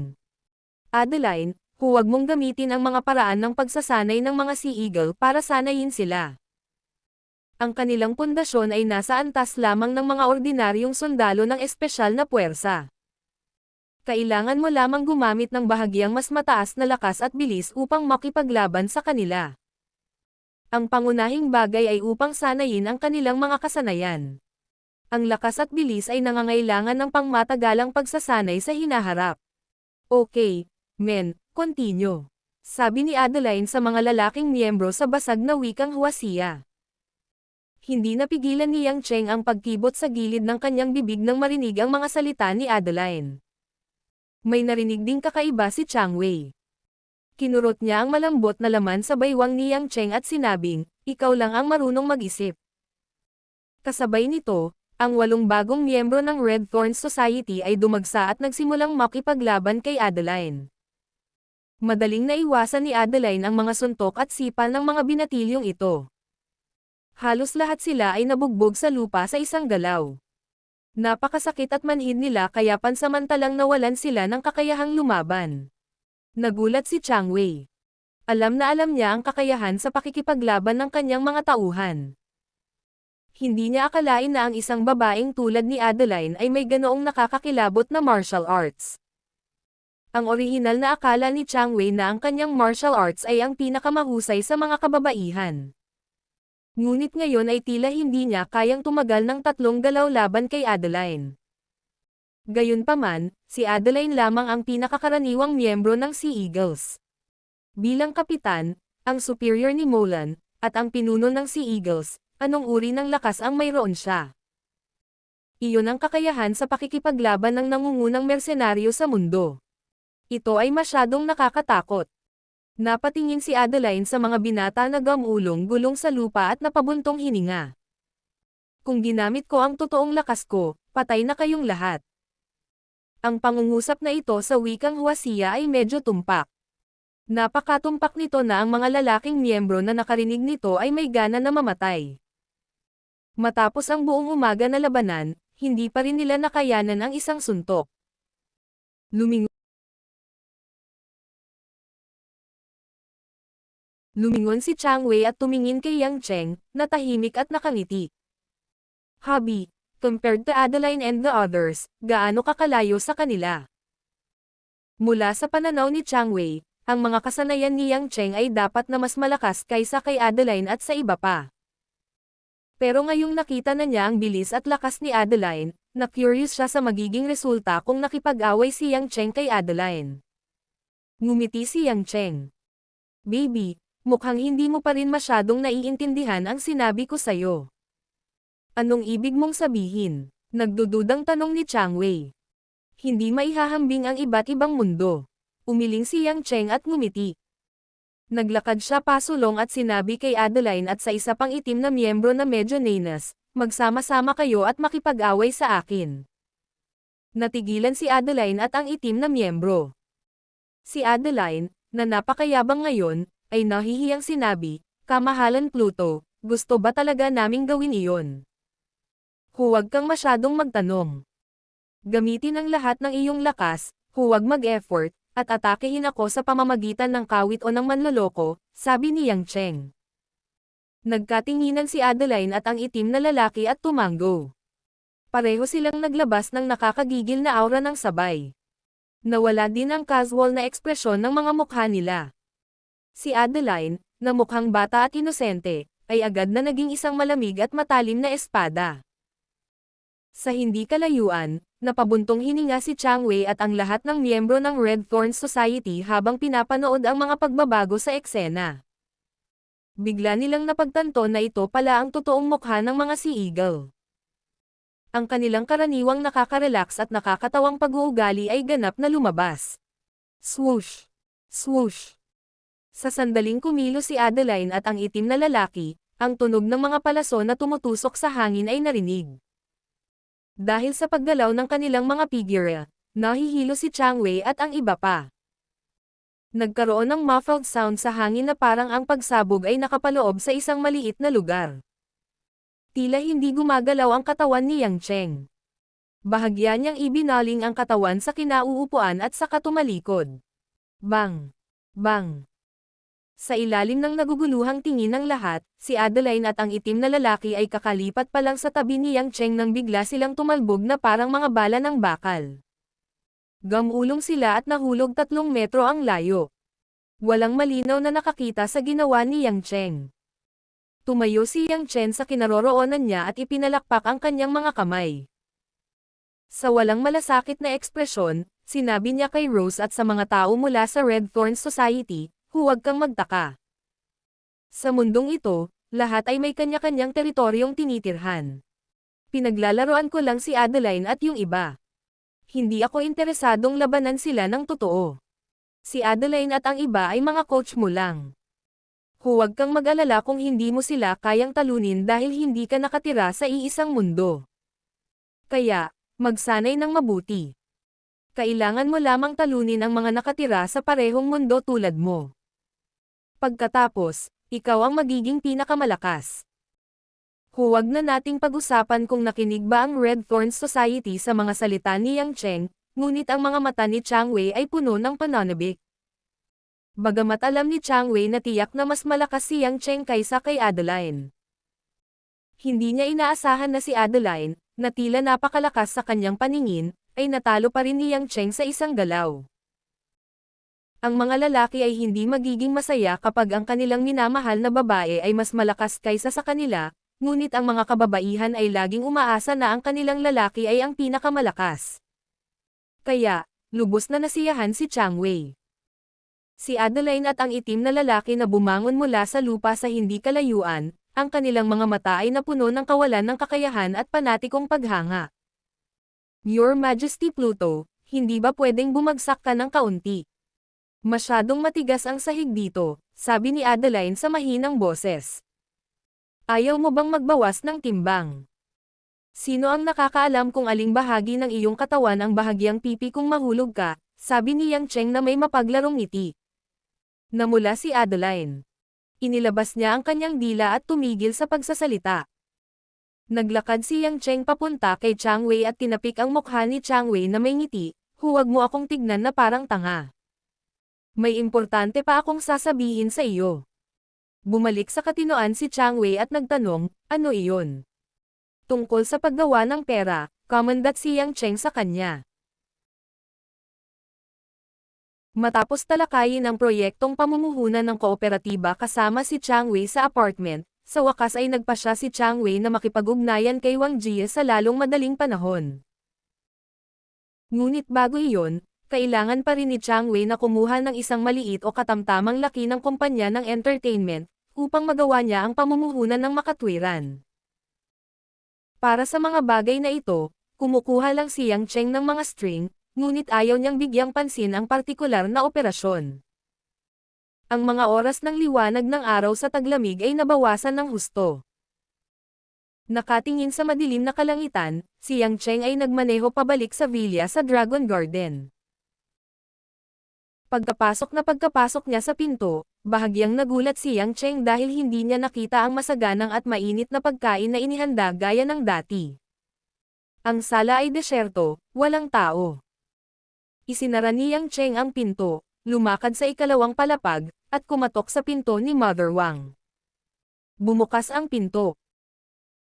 "Adeline, huwag mong gamitin ang mga paraan ng pagsasanay ng mga Sea Eagle para sanayin sila. Ang kanilang pundasyon ay nasa antas lamang ng mga ordinaryong sundalo ng espesyal na puwersa. Kailangan mo lamang gumamit ng bahagyang mas mataas na lakas at bilis upang makipaglaban sa kanila. Ang pangunahing bagay ay upang sanayin ang kanilang mga kasanayan. Ang lakas at bilis ay nangangailangan ng pangmatagalang pagsasanay sa hinaharap." "Okay, men, continue," sabi ni Adeline sa mga lalaking miyembro sa basag na wikang Hwasiya. Hindi napigilan ni Yang Cheng ang pagkibot sa gilid ng kanyang bibig nang marinig ang mga salita ni Adeline. May narinig ding kakaiba si Chang Wei. Kinurot niya ang malambot na laman sa baywang ni Yang Cheng at sinabing, "Ikaw lang ang marunong mag-isip." Kasabay nito, ang 8 bagong miyembro ng Red Thorn Society ay dumagsa at nagsimulang makipaglaban kay Adeline. Madaling naiwasan ni Adeline ang mga suntok at sipal ng mga binatilyong ito. Halos lahat sila ay nabugbog sa lupa sa isang galaw. Napakasakit at manhid nila kaya pansamantalang nawalan sila ng kakayahang lumaban. Nagulat si Chang Wei. Alam na alam niya ang kakayahan sa pakikipaglaban ng kanyang mga tauhan. Hindi niya akalain na ang isang babaeng tulad ni Adeline ay may ganoong nakakakilabot na martial arts. Ang orihinal na akala ni Chang Wei na ang kanyang martial arts ay ang pinakamahusay sa mga kababaihan. Ngunit ngayon ay tila hindi niya kayang tumagal ng 3 galaw laban kay Adeline. Gayunpaman, si Adeline lamang ang pinakakaraniwang miyembro ng Sea Eagles. Bilang kapitan, ang superior ni Molan, at ang pinuno ng Sea Eagles, anong uri ng lakas ang mayroon siya? Iyon ang kakayahan sa pakikipaglaban ng nangungunang mersenaryo sa mundo. Ito ay masyadong nakakatakot. Napatingin si Adeline sa mga binata na gumulong-gulong sa lupa at napabuntong hininga. "Kung ginamit ko ang totoong lakas ko, patay na kayong lahat." Ang pangungusap na ito sa wikang Hwasiya ay medyo tumpak. Napakatumpak nito na ang mga lalaking miyembro na nakarinig nito ay may gana na mamatay. Matapos ang buong umaga na labanan, hindi pa rin nila nakayanan ang isang suntok. Lumingon si Chang Wei at tumingin kay Yang Cheng, na tahimik at nakangiti. "Hubby, compared to Adeline and the others, gaano kakalayo sa kanila?" Mula sa pananaw ni Chang Wei, ang mga kasanayan ni Yang Cheng ay dapat na mas malakas kaysa kay Adeline at sa iba pa. Pero ngayong nakita na niya ang bilis at lakas ni Adeline, na-curious siya sa magiging resulta kung nakipag-away si Yang Cheng kay Adeline. Ngumiti si Yang Cheng. "Baby, mukhang hindi mo pa rin masyadong naiintindihan ang sinabi ko sa'yo. Anong ibig mong sabihin?" Nagdududang tanong ni Chang Wei. Hindi maihahambing ang iba't ibang mundo. Umiling si Yang Cheng at ngumiti. Naglakad siya pasulong at sinabi kay Adeline at sa isa pang itim na miyembro na medyo nanas, "Magsama-sama kayo at makipag-away sa akin." Natigilan si Adeline at ang itim na miyembro. Si Adeline, na napakayabang ngayon, ay nahihiyang sinabi, "Kamahalan Pluto, gusto ba talaga naming gawin iyon? Huwag kang masyadong magtanong. Gamitin ang lahat ng iyong lakas, huwag mag-effort, at atakehin ako sa pamamagitan ng kawit o ng manloloko," sabi ni Yang Cheng. Nagkatinginan si Adeline at ang itim na lalaki at tumanggo. Pareho silang naglabas ng nakakagigil na aura ng sabay. Nawala din ang casual na ekspresyon ng mga mukha nila. Si Adeline, na mukhang bata at inosente, ay agad na naging isang malamig at matalim na espada. Sa hindi kalayuan, napabuntong hininga si Chang Wei at ang lahat ng miyembro ng Red Thorn Society habang pinapanood ang mga pagbabago sa eksena. Bigla nilang napagtanto na ito pala ang totoong mukha ng mga Sea Eagle. Ang kanilang karaniwang nakaka-relax at nakakatawang pag-uugali ay ganap na lumabas. Swoosh! Swoosh! Sa sandaling kumilos si Adeline at ang itim na lalaki, ang tunog ng mga palaso na tumutusok sa hangin ay narinig. Dahil sa paggalaw ng kanilang mga figure, nahihilo si Changwei at ang iba pa. Nagkaroon ng muffled sound sa hangin na parang ang pagsabog ay nakapaloob sa isang maliit na lugar. Tila hindi gumagalaw ang katawan ni Yang Cheng. Bahagya niyang ibinaling ang katawan sa kinauupuan at saka tumalikod. Bang! Bang! Sa ilalim ng naguguluhang tingin ng lahat, si Adeline at ang itim na lalaki ay kakalipat pa lang sa tabi ni Yang Cheng nang bigla silang tumalbog na parang mga bala ng bakal. Gamulong sila at nahulog 3 metro ang layo. Walang malinaw na nakakita sa ginawa ni Yang Cheng. Tumayo si Yang Chen sa kinaroroonan niya at ipinalakpak ang kanyang mga kamay. Sa walang malasakit na ekspresyon, sinabi niya kay Rose at sa mga tao mula sa Red Thorn Society, huwag kang magtaka. Sa mundong ito, lahat ay may kanya-kanyang teritoryong tinitirhan. Pinaglalaroan ko lang si Adeline at yung iba. Hindi ako interesadong labanan sila ng totoo. Si Adeline at ang iba ay mga coach mo lang. Huwag kang mag-alala kung hindi mo sila kayang talunin dahil hindi ka nakatira sa iisang mundo. Kaya, magsanay ng mabuti. Kailangan mo lamang talunin ang mga nakatira sa parehong mundo tulad mo. Pagkatapos, ikaw ang magiging pinakamalakas. Huwag na nating pag-usapan kung nakinig ba ang Red Thorn Society sa mga salita ni Yang Cheng, ngunit ang mga mata ni Changwei ay puno ng pananabik. Bagamat alam ni Changwei na tiyak na mas malakas si Yang Cheng kaysa kay Adeline. Hindi niya inaasahan na si Adeline, na tila napakalakas sa kanyang paningin, ay natalo pa rin ni Yang Cheng sa isang galaw. Ang mga lalaki ay hindi magiging masaya kapag ang kanilang minamahal na babae ay mas malakas kaysa sa kanila, ngunit ang mga kababaihan ay laging umaasa na ang kanilang lalaki ay ang pinakamalakas. Kaya, lubos na nasiyahan si Changwei. Si Adeline at ang itim na lalaki na bumangon mula sa lupa sa hindi kalayuan, ang kanilang mga mata ay napuno ng kawalan ng kakayahan at panatikong paghanga. Your Majesty Pluto, hindi ba pwedeng bumagsak ka ng kaunti? Masyadong matigas ang sahig dito, sabi ni Adeline sa mahinang boses. Ayaw mo bang magbawas ng timbang? Sino ang nakakaalam kung aling bahagi ng iyong katawan ang bahagyang pipi kung mahulog ka, sabi ni Yang Cheng na may mapaglarong ngiti. Namula si Adeline. Inilabas niya ang kanyang dila at tumigil sa pagsasalita. Naglakad si Yang Cheng papunta kay Changwei at tinapik ang mukha ni Changwei na may ngiti, huwag mo akong tignan na parang tanga. May importante pa akong sasabihin sa iyo. Bumalik sa katinoan si Changwei at nagtanong, ano iyon? Tungkol sa paggawa ng pera, kamandat si Yang Cheng sa kanya. Matapos talakayin ang proyektong pamumuhunan ng kooperatiba kasama si Changwei sa apartment, sa wakas ay nagpasya si Changwei na makipag-ugnayan kay Wang Jie sa lalong madaling panahon. Ngunit bago iyon, kailangan pa rin ni Changwei na kumuha ng isang maliit o katamtamang laki ng kumpanya ng entertainment, upang magawa niya ang pamumuhunan ng makatwiran. Para sa mga bagay na ito, kumukuha lang si Yang Cheng ng mga string, ngunit ayaw niyang bigyang pansin ang partikular na operasyon. Ang mga oras ng liwanag ng araw sa taglamig ay nabawasan ng husto. Nakatingin sa madilim na kalangitan, si Yang Cheng ay nagmaneho pabalik sa villa sa Dragon Garden. Pagkapasok niya sa pinto, bahagyang nagulat si Yang Cheng dahil hindi niya nakita ang masaganang at mainit na pagkain na inihanda gaya ng dati. Ang sala ay desyerto, walang tao. Isinara ni Yang Cheng ang pinto, lumakad sa ikalawang palapag, at kumatok sa pinto ni Mother Wang. Bumukas ang pinto.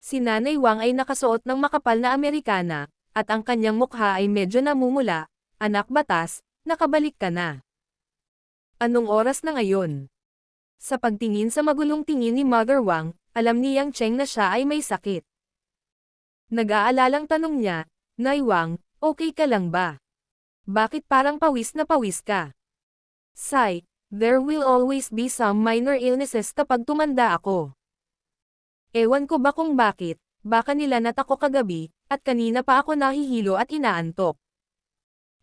Si Nanay Wang ay nakasuot ng makapal na Amerikana, at ang kanyang mukha ay medyo namumula, anak batas, nakabalik ka na. Anong oras na ngayon? Sa pagtingin sa magulong tingin ni Mother Wang, alam ni Yang Cheng na siya ay may sakit. Nag-aalalang tanong niya, Nay Wang, okay ka lang ba? Bakit parang pawis na pawis ka? Sigh, there will always be some minor illnesses kapag tumanda ako. Ewan ko ba kung bakit, baka nilanat ako kagabi, at kanina pa ako nahihilo at inaantok.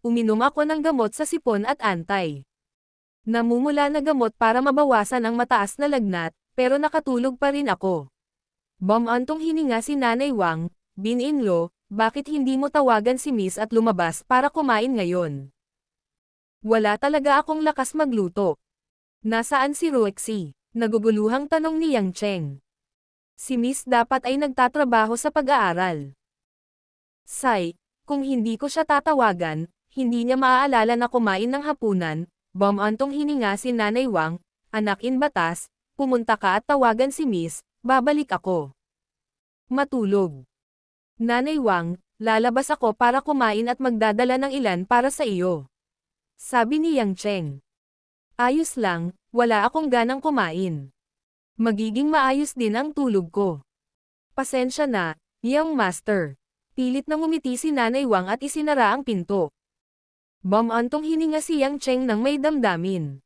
Uminom ako ng gamot sa sipon at antay. Namumula na gamot para mabawasan ang mataas na lagnat, pero nakatulog pa rin ako. Bumantong hininga si Nanay Wang, "Bin-in-law, bakit hindi mo tawagan si Miss at lumabas para kumain ngayon?" Wala talaga akong lakas magluto. Nasaan si Roxy? Naguguluhang tanong ni Yang Cheng. Si Miss dapat ay nagtatrabaho sa pag-aaral. Say, kung hindi ko siya tatawagan, hindi niya maaalala na kumain ng hapunan. Bumantong hininga si Nanay Wang, "Anak in batas, pumunta ka at tawagan si Miss, babalik ako." Matulog. Nanay Wang, lalabas ako para kumain at magdadala ng ilan para sa iyo. Sabi ni Yang Cheng. Ayos lang, wala akong ganang kumain. Magiging maayos din ang tulog ko. Pasensya na, young master. Pilit na ngumiti si Nanay Wang at isinara ang pinto. Bumantong hininga si Yang Cheng ng may damdamin.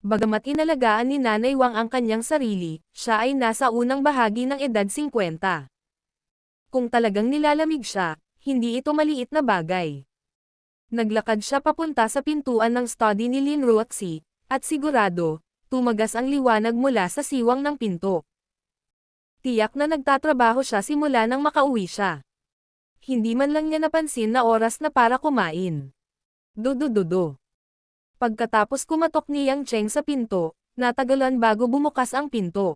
Bagamat inalagaan ni Nanay Wang ang kanyang sarili, siya ay nasa unang bahagi ng edad 50. Kung talagang nilalamig siya, hindi ito maliit na bagay. Naglakad siya papunta sa pintuan ng study ni Lin Ruoxi, at sigurado, tumagas ang liwanag mula sa siwang ng pinto. Tiyak na nagtatrabaho siya simula nang makauwi siya. Hindi man lang niya napansin na oras na para kumain. Dudududo. Pagkatapos kumatok ni Yang Cheng sa pinto, natagalan bago bumukas ang pinto.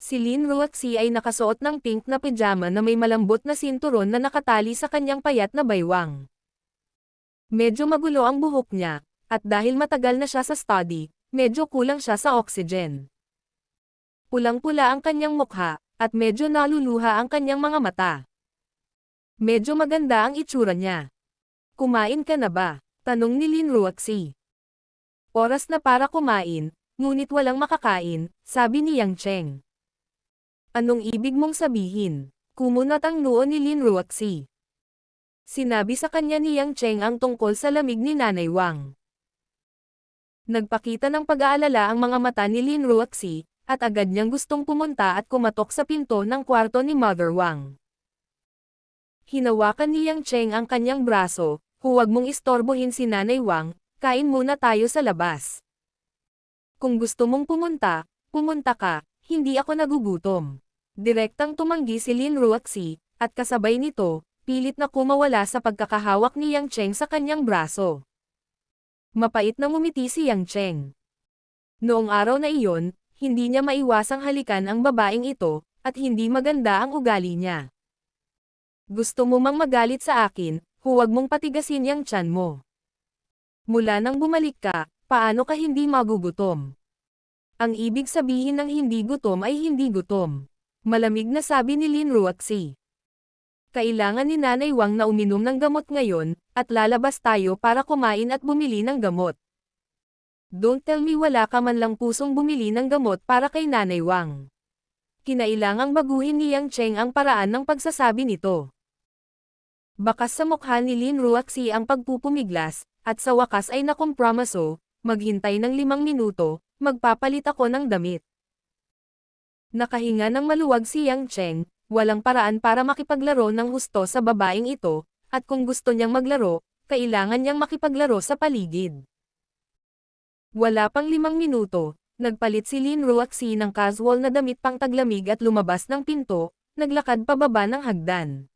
Si Lin Ruoxi ay nakasuot ng pink na pajama na may malambot na sinturon na nakatali sa kanyang payat na baywang. Medyo magulo ang buhok niya, at dahil matagal na siya sa study, medyo kulang siya sa oxygen. Pulang-pula ang kanyang mukha, at medyo naluluha ang kanyang mga mata. Medyo maganda ang itsura niya. "Kumain ka na ba?" tanong ni Lin Ruoxi. "Oras na para kumain, ngunit walang makakain," sabi ni Yang Cheng. "Anong ibig mong sabihin?" Kumunat ang noo ni Lin Ruoxi. Sinabi sa kanya ni Yang Cheng ang tungkol sa lamig ni Nanay Wang. Nagpakita ng pag-aalala ang mga mata ni Lin Ruoxi, at agad niyang gustong pumunta at kumatok sa pinto ng kwarto ni Mother Wang. Hinawakan ni Yang Cheng ang kanyang braso, "Huwag mong istorbohin si Nanay Wang, kain muna tayo sa labas. Kung gusto mong pumunta, pumunta ka, hindi ako nagugutom." Direktang tumanggi si Lin Ruoxi, at kasabay nito, pilit na kumawala sa pagkakahawak ni Yang Cheng sa kanyang braso. Mapait na ngumiti si Yang Cheng. Noong araw na iyon, hindi niya maiwasang halikan ang babaeng ito, at hindi maganda ang ugali niya. "Gusto mo mang magalit sa akin, huwag mong patigasin yang tiyan mo. Mula nang bumalik ka, paano ka hindi magugutom?" Ang ibig sabihin ng hindi gutom ay hindi gutom. Malamig na sabi ni Lin Ruoxi. Kailangan ni Nanay Wang na uminom ng gamot ngayon, at lalabas tayo para kumain at bumili ng gamot. Don't tell me wala ka man lang pusong bumili ng gamot para kay Nanay Wang. Kinailangang baguhin ni Yang Cheng ang paraan ng pagsasabi nito. Bakas sa mukha ni Lin Ruoxi ang pagpupumiglas, at sa wakas ay nakompromiso, "Maghintay ng 5 minuto, magpapalit ako ng damit." Nakahinga ng maluwag si Yang Cheng, walang paraan para makipaglaro ng husto sa babaeng ito, at kung gusto niyang maglaro, kailangan niyang makipaglaro sa paligid. Wala pang 5 minuto, nagpalit si Lin Ruoxi ng casual na damit pang taglamig at lumabas ng pinto, naglakad pababa ng hagdan.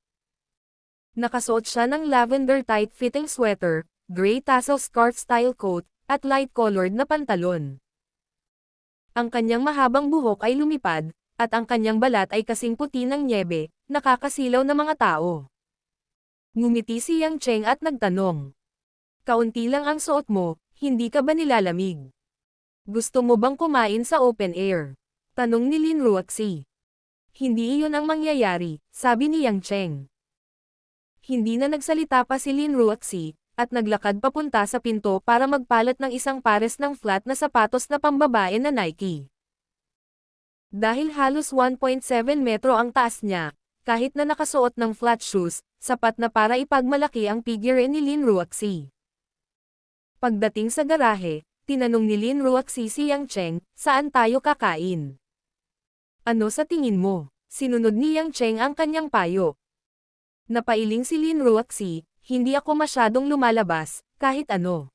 Nakasuot siya ng lavender tight-fitting sweater, gray tassel scarf-style coat, at light-colored na pantalon. Ang kanyang mahabang buhok ay lumipad, at ang kanyang balat ay kasing puti ng nyebe, nakakasilaw na mga tao. Ngumiti si Yang Cheng at nagtanong. "Kaunti lang ang suot mo, hindi ka ba nilalamig? Gusto mo bang kumain sa open air?" tanong ni Lin Ruoxi. "Hindi iyon ang mangyayari," sabi ni Yang Cheng. Hindi na nagsalita pa si Lin Ruoxi, at naglakad papunta sa pinto para magpalat ng isang pares ng flat na sapatos na pambabae na Nike. Dahil halos 1.7 metro ang taas niya, kahit na nakasuot ng flat shoes, sapat na para ipagmalaki ang figure ni Lin Ruoxi. Pagdating sa garahe, tinanong ni Lin Ruoxi si Yang Cheng, "Saan tayo kakain?" "Ano sa tingin mo?" Sinunod ni Yang Cheng ang kanyang payo. Napailing si Lin Ruoxi, hindi ako masyadong lumalabas, kahit ano.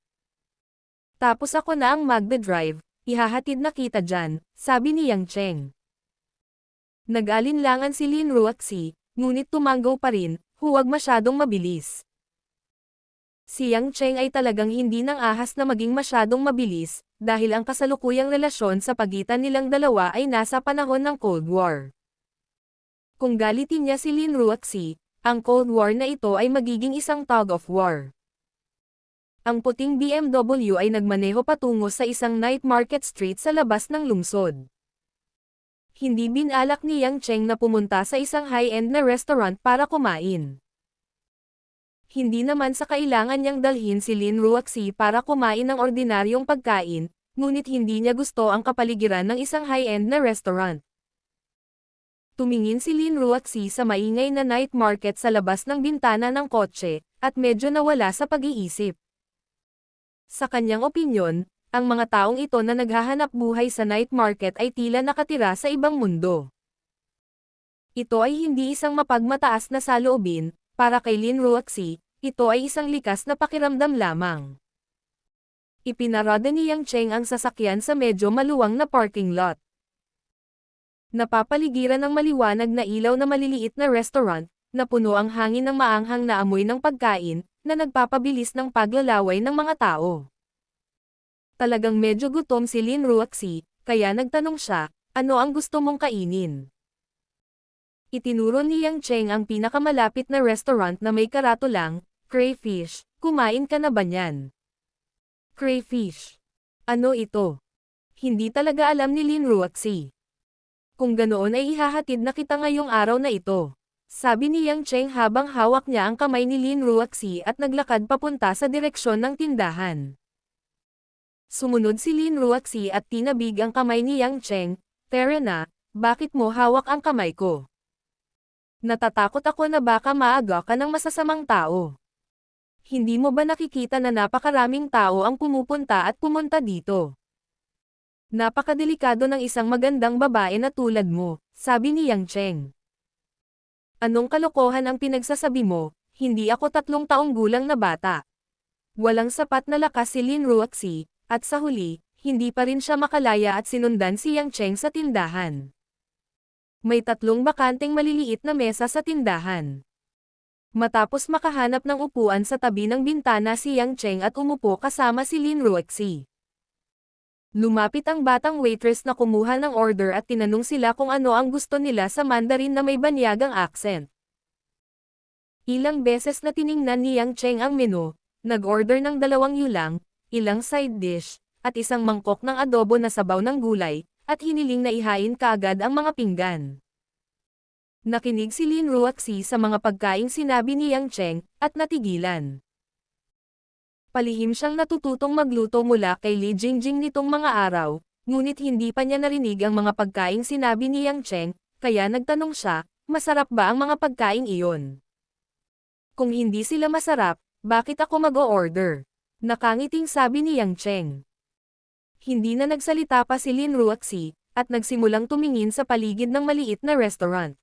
Tapos ako na ang magdadrive, ihahatid na kita dyan, sabi ni Yang Cheng. Nag-alinlangan si Lin Ruoxi, ngunit tumanggaw pa rin, huwag masyadong mabilis. Si Yang Cheng ay talagang hindi nang ahas na maging masyadong mabilis, dahil ang kasalukuyang relasyon sa pagitan nilang dalawa ay nasa panahon ng Cold War. Kung galitin niya si Lin Ruoxi, ang Cold War na ito ay magiging isang tug of war. Ang puting BMW ay nagmaneho patungo sa isang night market street sa labas ng lungsod. Hindi binalak ni Yang Cheng na pumunta sa isang high-end na restaurant para kumain. Hindi naman sa kailangan niyang dalhin si Lin Ruoxi para kumain ng ordinaryong pagkain, ngunit hindi niya gusto ang kapaligiran ng isang high-end na restaurant. Tumingin si Lin Ruoxi sa maingay na night market sa labas ng bintana ng kotse, at medyo nawala sa pag-iisip. Sa kanyang opinyon, ang mga taong ito na naghahanap buhay sa night market ay tila nakatira sa ibang mundo. Ito ay hindi isang mapagmataas na saloobin. Para kay Lin Ruoxi, ito ay isang likas na pakiramdam lamang. Ipinarada ni Yang Cheng ang sasakyan sa medyo maluwang na parking lot. Napapaligiran ng maliwanag na ilaw na maliliit na restaurant, na puno ang hangin ng maanghang na amoy ng pagkain, na nagpapabilis ng paglalaway ng mga tao. Talagang medyo gutom si Lin Ruoxi, kaya nagtanong siya, ano ang gusto mong kainin? Itinuro ni Yang Cheng ang pinakamalapit na restaurant na may karatulang, crayfish, kumain ka na ba niyan? Crayfish. Ano ito? Hindi talaga alam ni Lin Ruoxi. Kung ganoon ay ihahatid na kita ngayong araw na ito. Sabi ni Yang Cheng habang hawak niya ang kamay ni Lin Ruoxi at naglakad papunta sa direksyon ng tindahan. Sumunod si Lin Ruoxi at tinabig ang kamay ni Yang Cheng, "Tara na, bakit mo hawak ang kamay ko? Natatakot ako na baka maaga ka ng masasamang tao. Hindi mo ba nakikita na napakaraming tao ang pumupunta at pumunta dito? Napakadelikado ng isang magandang babae na tulad mo," sabi ni Yang Cheng. "Anong kalokohan ang pinagsasabi mo, hindi ako 3 taong gulang na bata." Walang sapat na lakas si Lin Ruoxi, at sa huli, hindi pa rin siya makalaya at sinundan si Yang Cheng sa tindahan. May 3 bakanteng maliliit na mesa sa tindahan. Matapos makahanap ng upuan sa tabi ng bintana si Yang Cheng at umupo kasama si Lin Ruoxi. Lumapit ang batang waitress na kumuha ng order at tinanong sila kung ano ang gusto nila sa Mandarin na may banyagang accent. Ilang beses na tiningnan ni Yang Cheng ang menu, nag-order ng 2 yulang, ilang side dish, at isang mangkok ng adobo na sabaw ng gulay, at hiniling na ihain kaagad ang mga pinggan. Nakinig si Lin Ruoxi sa mga pagkaing sinabi ni Yang Cheng, at natigilan. Palihim siyang natututong magluto mula kay Li Jingjing nitong mga araw, ngunit hindi pa niya narinig ang mga pagkaing sinabi ni Yang Cheng, kaya nagtanong siya, masarap ba ang mga pagkaing iyon? Kung hindi sila masarap, bakit ako mag-o-order? Nakangiting sabi ni Yang Cheng. Hindi na nagsalita pa si Lin Ruoxi, at nagsimulang tumingin sa paligid ng maliit na restaurant.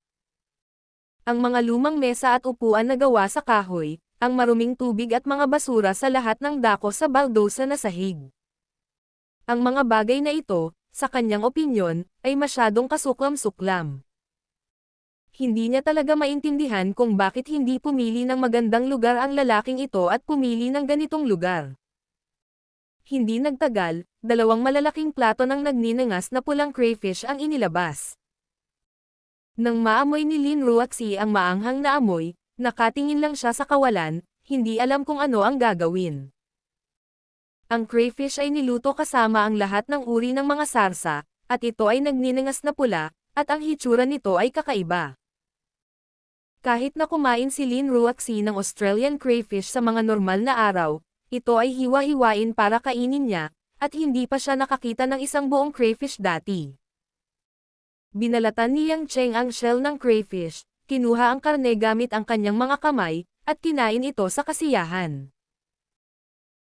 Ang mga lumang mesa at upuan na gawa sa kahoy, ang maruming tubig at mga basura sa lahat ng dako sa baldosa na sahig. Ang mga bagay na ito, sa kanyang opinyon, ay masyadong kasuklam-suklam. Hindi niya talaga maintindihan kung bakit hindi pumili ng magandang lugar ang lalaking ito at pumili ng ganitong lugar. Hindi nagtagal, 2 malalaking plato ng nagninangas na pulang crayfish ang inilabas. Nang maamoy ni Lin Ruoxi ang maanghang na amoy, nakatingin lang siya sa kawalan, hindi alam kung ano ang gagawin. Ang crayfish ay niluto kasama ang lahat ng uri ng mga sarsa, at ito ay nagninangas na pula, at ang hitsura nito ay kakaiba. Kahit na kumain si Lin Ruoxi ng Australian crayfish sa mga normal na araw, ito ay hiwa-hiwain para kainin niya, at hindi pa siya nakakita ng isang buong crayfish dati. Binalatan ni Yang Cheng ang shell ng crayfish, kinuha ang karne gamit ang kanyang mga kamay, at kinain ito sa kasiyahan.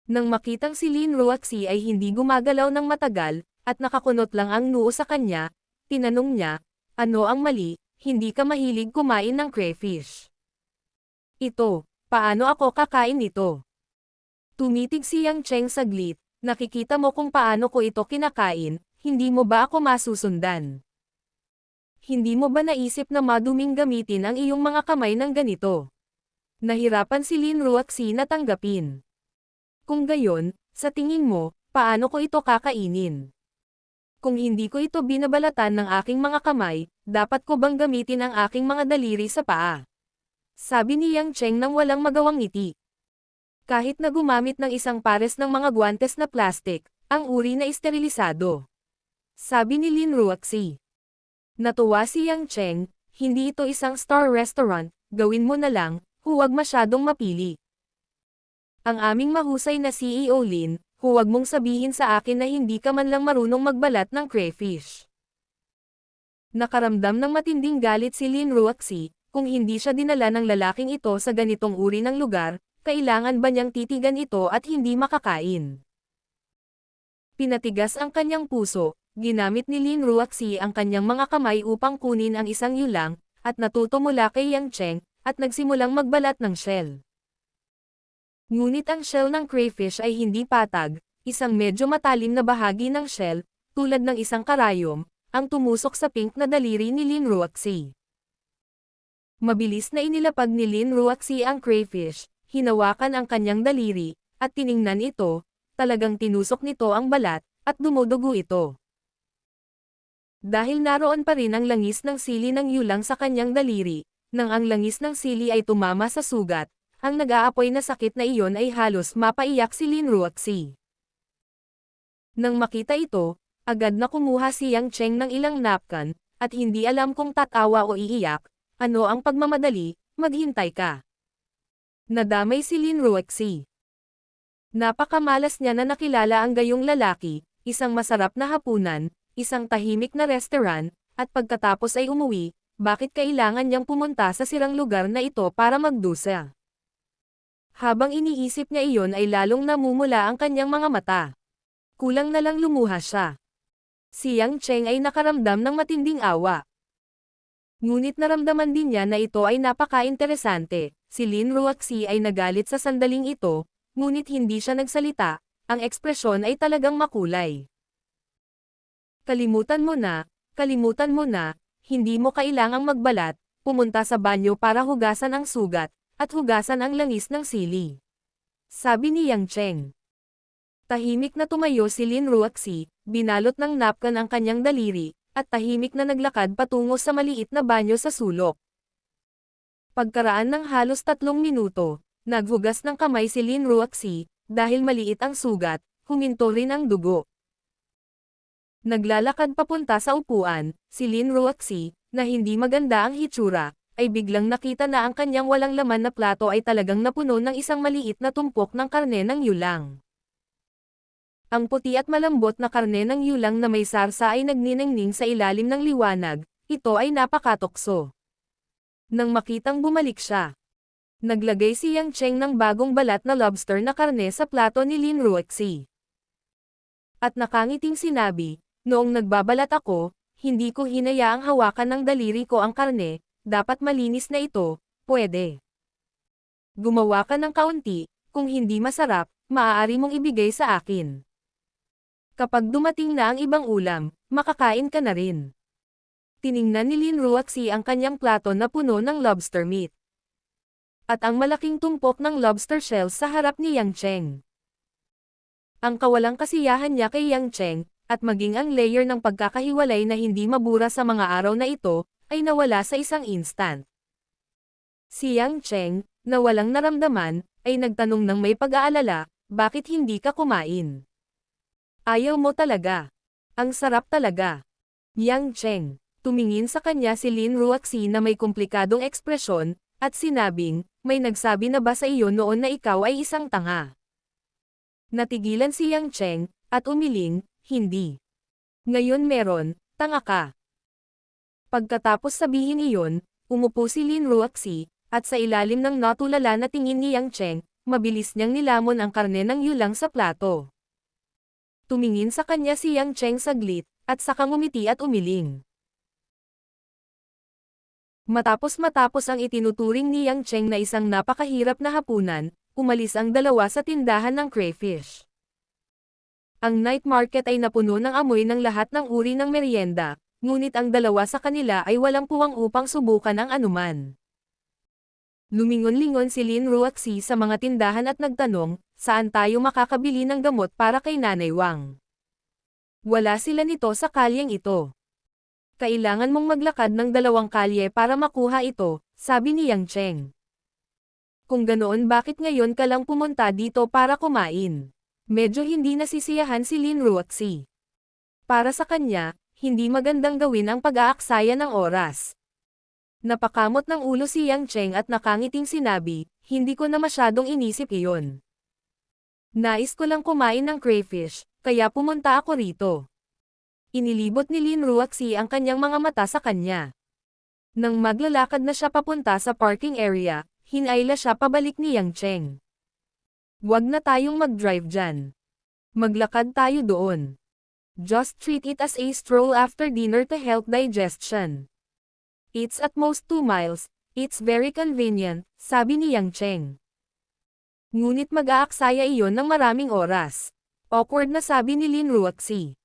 Nang makitang si Lin Ruoxi ay hindi gumagalaw ng matagal, at nakakunot lang ang noo sa kanya, tinanong niya, ano ang mali, hindi ka mahilig kumain ng crayfish. Ito, paano ako kakain nito? Tumitig si Yang Cheng saglit, nakikita mo kung paano ko ito kinakain, hindi mo ba ako masusundan? Hindi mo ba naisip na maduming gamitin ang iyong mga kamay ng ganito? Nahirapan si Lin Ruaxi na tanggapin. Kung gayon, sa tingin mo, paano ko ito kakainin? Kung hindi ko ito binabalatan ng aking mga kamay, dapat ko bang gamitin ang aking mga daliri sa paa? Sabi ni Yang Cheng nang walang magawang ngiti. Kahit na gumamit ng isang pares ng mga guwantes na plastik, ang uri na isterilisado. Sabi ni Lin Ruaxi. Natuwa si Yang Cheng, hindi ito isang star restaurant, gawin mo na lang, huwag masyadong mapili. Ang aming mahusay na CEO Lin, huwag mong sabihin sa akin na hindi ka man lang marunong magbalat ng crayfish. Nakaramdam ng matinding galit si Lin Ruaxi, kung hindi siya dinala ng lalaking ito sa ganitong uri ng lugar, kailangan ba niyang titigan ito at hindi makakain? Pinatigas ang kanyang puso. Ginamit ni Lin Ruaxi ang kanyang mga kamay upang kunin ang isang yulang, at natuto mula kay Yang Cheng, at nagsimulang magbalat ng shell. Ngunit ang shell ng crayfish ay hindi patag, isang medyo matalim na bahagi ng shell, tulad ng isang karayom, ang tumusok sa pink na daliri ni Lin Ruaxi. Mabilis na inilapag ni Lin Ruaxi ang crayfish, hinawakan ang kanyang daliri, at tiningnan ito, talagang tinusok nito ang balat, at dumudugo ito. Dahil naroon pa rin ang langis ng sili ng yulang sa kanyang daliri, nang ang langis ng sili ay tumama sa sugat, ang nag-aapoy na sakit na iyon ay halos mapaiyak si Lin Ruaxi. Nang makita ito, agad na kumuha si Yang Cheng ng ilang napkin, at hindi alam kung tatawa o iiyak, ano ang pagmamadali, maghintay ka. Nadamay si Lin Ruaxi. Napakamalas niya na nakilala ang gayong lalaki, isang masarap na hapunan, isang tahimik na restaurant, at pagkatapos ay umuwi, bakit kailangan niyang pumunta sa sirang lugar na ito para magdusa? Habang iniisip niya iyon ay lalong namumula ang kanyang mga mata. Kulang na lang lumuha siya. Si Yang Cheng ay nakaramdam ng matinding awa. Ngunit naramdaman din niya na ito ay napaka-interesante. Si Lin Ruaxi ay nagalit sa sandaling ito, ngunit hindi siya nagsalita, ang ekspresyon ay talagang makulay. Kalimutan mo na, hindi mo kailangang magbalat, pumunta sa banyo para hugasan ang sugat, at hugasan ang langis ng sili. Sabi ni Yang Cheng. Tahimik na tumayo si Lin Ruaxi, binalot ng napkin ang kanyang daliri, at tahimik na naglakad patungo sa maliit na banyo sa sulok. Pagkaraan ng halos 3 minuto, naghugas ng kamay si Lin Ruaxi, dahil maliit ang sugat, huminto rin ang dugo. Naglalakad papunta sa upuan, si Lin Ruaxi, na hindi maganda ang hitsura, ay biglang nakita na ang kanyang walang laman na plato ay talagang napuno ng isang maliit na tumpok ng karne ng yulang. Ang puti at malambot na karne ng yulang na may sarsa ay nagniningning sa ilalim ng liwanag, ito ay napakatokso. Nang makitang bumalik siya, naglagay si Yang Cheng ng bagong balat na lobster na karne sa plato ni Lin Ruaxi. At nakangiting sinabi, noong nagbabalat ako, hindi ko hinayaang hawakan ng daliri ko ang karne, dapat malinis na ito, pwede. Gumawa ka ng kaunti, kung hindi masarap, maaari mong ibigay sa akin. Kapag dumating na ang ibang ulam, makakain ka na rin. Tiningnan ni Lin Ruaxi ang kanyang plato na puno ng lobster meat. At ang malaking tumpok ng lobster shells sa harap ni Yang Cheng. Ang kawalang kasiyahan niya kay Yang Cheng, at maging ang layer ng pagkakahiwalay na hindi mabura sa mga araw na ito, ay nawala sa isang instant. Si Yang Cheng, na walang naramdaman, ay nagtanong ng may pag-aalala, bakit hindi ka kumain? Ayaw mo talaga. Ang sarap talaga. Yang Cheng, tumingin sa kanya si Lin Ruaxi na may komplikadong ekspresyon, at sinabing, may nagsabi na ba sa iyo noon na ikaw ay isang tanga? Natigilan si Yang Cheng, at umiling, hindi. Ngayon meron, tanga ka. Pagkatapos sabihin iyon, umupo si Lin Ruaxi, at sa ilalim ng natulala na tingin ni Yang Cheng, mabilis niyang nilamon ang karne ng yulang sa plato. Tumingin sa kanya si Yang Cheng saglit, at saka ngumiti at umiling. Matapos ang itinuturing ni Yang Cheng na isang napakahirap na hapunan, umalis ang dalawa sa tindahan ng crayfish. Ang night market ay napuno ng amoy ng lahat ng uri ng merienda, ngunit ang dalawa sa kanila ay walang puwang upang subukan ang anuman. Lumingon-lingon si Lin Ruaxi sa mga tindahan at nagtanong, saan tayo makakabili ng gamot para kay Nanay Wang? Wala sila nito sa kalyeng ito. Kailangan mong maglakad ng 2 kalye para makuha ito, sabi ni Yang Cheng. Kung ganoon bakit ngayon ka lang pumunta dito para kumain? Medyo hindi nasisiyahan si Lin Ruaxi. Para sa kanya, hindi magandang gawin ang pag-aaksaya ng oras. Napakamot ng ulo si Yang Cheng at nakangiting sinabi, hindi ko na masyadong inisip iyon. Nais ko lang kumain ng crayfish, kaya pumunta ako rito. Inilibot ni Lin Ruaxi ang kanyang mga mata sa kanya. Nang maglalakad na siya papunta sa parking area, hinayla siya pabalik ni Yang Cheng. Huwag na tayong mag-drive dyan. Maglakad tayo doon. Just treat it as a stroll after dinner to help digestion. It's at most 2 miles, it's very convenient, sabi ni Yang Cheng. Ngunit mag-aaksaya iyon ng maraming oras. Awkward na sabi ni Lin Ruaxi.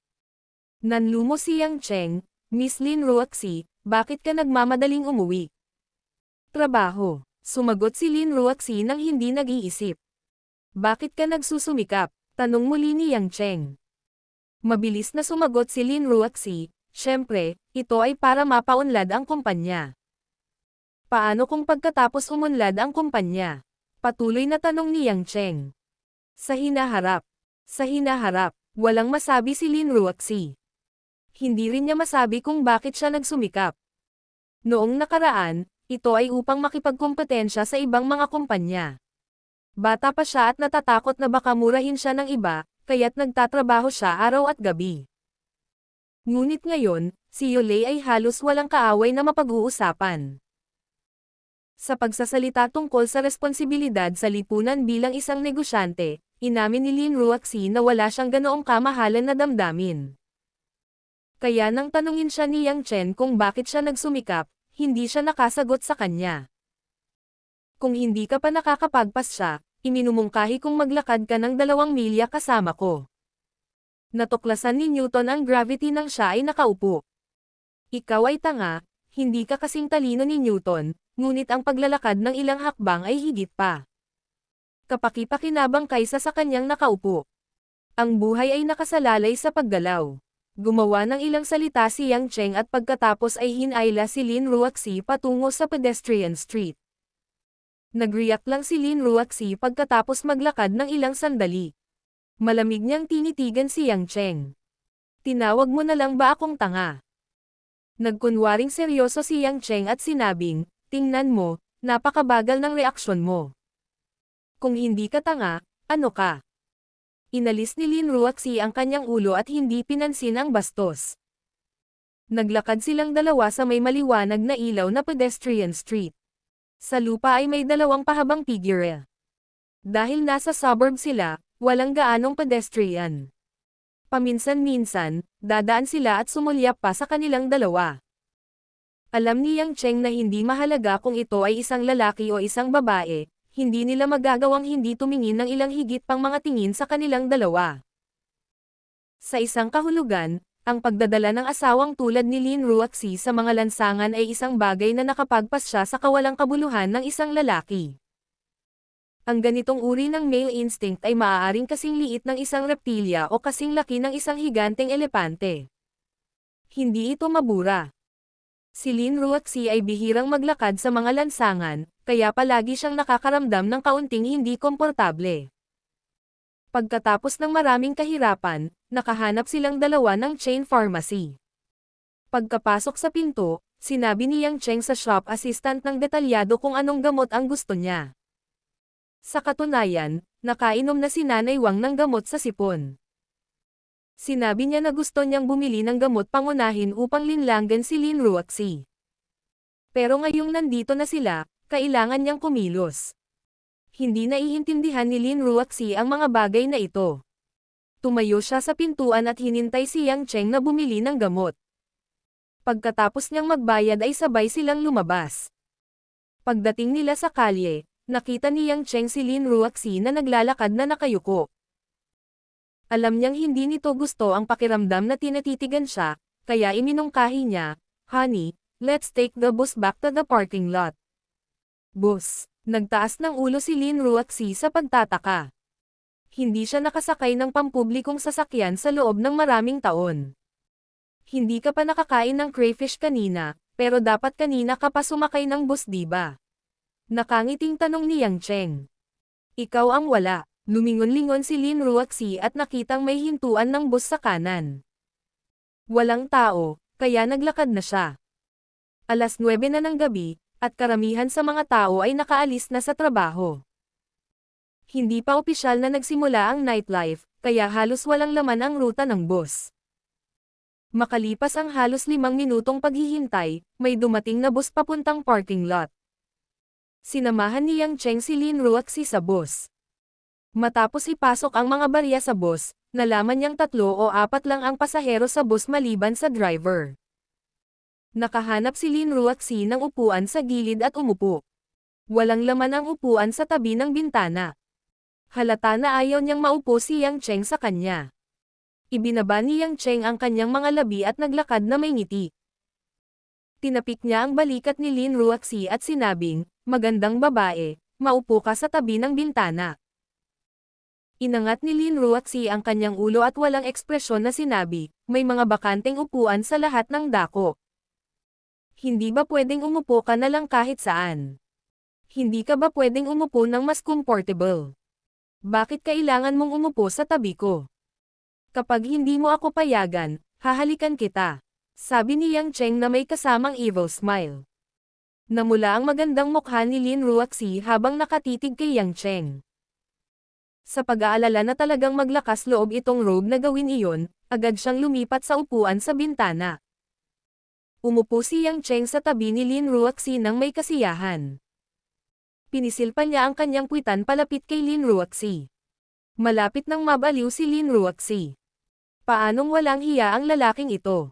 Nanlumo si Yang Cheng, Miss Lin Ruaxi, bakit ka nagmamadaling umuwi? Trabaho, sumagot si Lin Ruaxi nang hindi nag-iisip. Bakit ka nagsusumikap? Tanong muli ni Yang Cheng. Mabilis na sumagot si Lin Ruaxi, syempre, ito ay para mapaunlad ang kumpanya. Paano kung pagkatapos umunlad ang kumpanya? Patuloy na tanong ni Yang Cheng. Sa hinaharap. Sa hinaharap, walang masabi si Lin Ruaxi. Hindi rin niya masabi kung bakit siya nagsumikap. Noong nakaraan, ito ay upang makipagkompetensya sa ibang mga kumpanya. Bata pa siya at natatakot na baka murahin siya ng iba, kaya't nagtatrabaho siya araw at gabi. Ngunit ngayon, si Yolei ay halos walang kaaway na mapag-uusapan. Sa pagsasalita tungkol sa responsibilidad sa lipunan bilang isang negosyante, inamin ni Lin Ruaxi na wala siyang ganoong kamahalan na damdamin. Kaya nang tanungin siya ni Yang Chen kung bakit siya nagsumikap, hindi siya nakasagot sa kanya. Kung hindi ka pa nakakapagpas siya, iminumungkahi kung maglakad ka ng 2 milya kasama ko. Natuklasan ni Newton ang gravity nang siya ay nakaupo. Ikaw ay tanga, hindi ka kasing talino ni Newton, ngunit ang paglalakad ng ilang hakbang ay higit pa. Kapaki-pakinabang kaysa sa kanyang nakaupo. Ang buhay ay nakasalalay sa paggalaw. Gumawa ng ilang salita si Yang Cheng at pagkatapos ay hinayla si Lin Ruaxi patungo sa pedestrian street. Nag-react lang si Lin Ruaxi pagkatapos maglakad ng ilang sandali. Malamig niyang tinitigan si Yang Cheng. Tinawag mo na lang ba akong tanga? Nagkunwaring seryoso si Yang Cheng at sinabing, tingnan mo, napakabagal ng reaksyon mo. Kung hindi ka tanga, ano ka? Inalis ni Lin Ruaxi ang kanyang ulo at hindi pinansin ang bastos. Naglakad silang dalawa sa may maliwanag na ilaw na pedestrian street. Sa lupa ay may 2 pahabang figure. Dahil nasa suburb sila, walang gaanong pedestrian. Paminsan-minsan, dadaan sila at sumulyap pa sa kanilang dalawa. Alam ni Yang Cheng na hindi mahalaga kung ito ay isang lalaki o isang babae, hindi nila magagawang hindi tumingin ng ilang higit pang mga tingin sa kanilang dalawa. Sa isang kahulugan, ang pagdadala ng asawang tulad ni Lin Ruaxi sa mga lansangan ay isang bagay na nakapagpas siya sa kawalang kabuluhan ng isang lalaki. Ang ganitong uri ng male instinct ay maaaring kasing liit ng isang reptilya o kasing laki ng isang higanteng elepante. Hindi ito mabura. Si Lin Ruaxi ay bihirang maglakad sa mga lansangan, kaya palagi siyang nakakaramdam ng kaunting hindi komportable. Pagkatapos ng maraming kahirapan, nakahanap silang dalawa ng chain pharmacy. Pagkapasok sa pinto, sinabi ni Yang Cheng sa shop assistant ng detalyado kung anong gamot ang gusto niya. Sa katunayan, nakainom na si Nanay Wang ng gamot sa sipon. Sinabi niya na gusto niyang bumili ng gamot pangunahin upang linlangan si Lin Ruaxi. Pero ngayong nandito na sila, kailangan niyang kumilos. Hindi naiintindihan ni Lin Ruaxi ang mga bagay na ito. Tumayo siya sa pintuan at hinintay si Yang Cheng na bumili ng gamot. Pagkatapos niyang magbayad ay sabay silang lumabas. Pagdating nila sa kalye, nakita ni Yang Cheng si Lin Ruoxi na naglalakad na nakayuko. Alam niyang hindi nito gusto ang pakiramdam na tinatitigan siya, kaya iminungkahi niya, "Honey, let's take the bus back to the parking lot." Bus. Nagtaas ng ulo si Lin Ruoxi sa pagtataka. Hindi siya nakasakay ng pampublikong sasakyan sa loob ng maraming taon. Hindi ka pa nakakain ng crayfish kanina, pero dapat kanina ka pa sumakay ng bus diba? Nakangiting tanong ni Yang Cheng. Ikaw ang wala. Lumingon-lingon si Lin Ruoxi at nakitang may hintuan ng bus sa kanan. Walang tao, kaya naglakad na siya. 9:00 na ng gabi, at karamihan sa mga tao ay nakaalis na sa trabaho. Hindi pa opisyal na nagsimula ang nightlife, kaya halos walang laman ang ruta ng bus. Makalipas ang halos 5 minutong paghihintay, may dumating na bus papuntang parking lot. Sinamahan ni Yang Cheng si Lin Ruoxi sa bus. Matapos ipasok ang mga barya sa bus, nalaman niyang 3 o 4 lang ang pasahero sa bus maliban sa driver. Nakahanap si Lin Ruoxi ng upuan sa gilid at umupo. Walang laman ang upuan sa tabi ng bintana. Halata na ayaw niyang maupo si Yang Cheng sa kanya. Ibinaba ni Yang Cheng ang kanyang mga labi at naglakad na may ngiti. Tinapik niya ang balikat ni Lin Ruoxi at sinabing, "Magandang babae, maupo ka sa tabi ng bintana." Inangat ni Lin Ruoxi ang kanyang ulo at walang ekspresyon na sinabi, "May mga bakanteng upuan sa lahat ng dako. Hindi ba pwedeng umupo ka na lang kahit saan? Hindi ka ba pwedeng umupo ng mas comfortable? Bakit kailangan mong umupo sa tabi ko? Kapag hindi mo ako payagan, hahalikan kita." Sabi ni Yang Cheng na may kasamang evil smile. Namula ang magandang mukha ni Lin Ruoxi habang nakatitig kay Yang Cheng. Sa pag-aalala na talagang maglakas loob itong rogue na gawin iyon, agad siyang lumipat sa upuan sa bintana. Umupo si Yang Cheng sa tabi ni Lin Ruoxi nang may kasiyahan. Pinisilpan niya ang kanyang puwitan palapit kay Lin Ruoxi. Malapit nang mabaliw si Lin Ruoxi. Paanong walang hiya ang lalaking ito?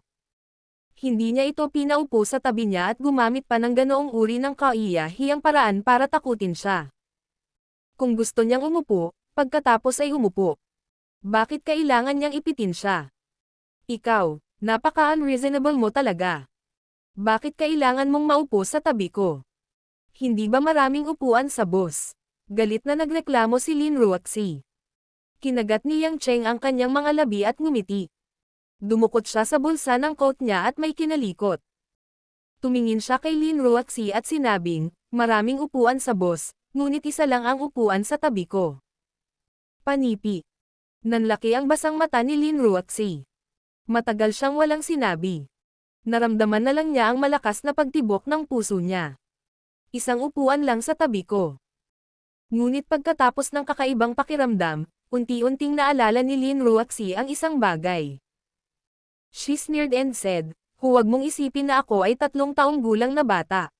Hindi niya ito pinaupo sa tabi niya at gumamit pa ng ganoong uri ng kahiya-hiyang paraan para takutin siya. Kung gusto niyang umupo, pagkatapos ay umupo. Bakit kailangan niyang ipitin siya? Ikaw, napaka-unreasonable mo talaga. Bakit kailangan mong maupo sa tabi ko? Hindi ba maraming upuan sa bus? Galit na nagreklamo si Lin Ruoxi. Kinagat ni Yang Cheng ang kanyang mga labi at ngumiti. Dumukot siya sa bulsa ng coat niya at may kinalikot. Tumingin siya kay Lin Ruoxi at sinabing, "Maraming upuan sa bus, ngunit isa lang ang upuan sa tabi ko." Panipi. Nanlaki ang basang mata ni Lin Ruoxi. Matagal siyang walang sinabi. Naramdaman na lang niya ang malakas na pagtibok ng puso niya. Isang upuan lang sa tabi ko. Ngunit pagkatapos ng kakaibang pakiramdam, unti-unting naalala ni Lin Ruoxi ang isang bagay. She sneered and said, "Huwag mong isipin na ako ay 3 taong gulang na bata.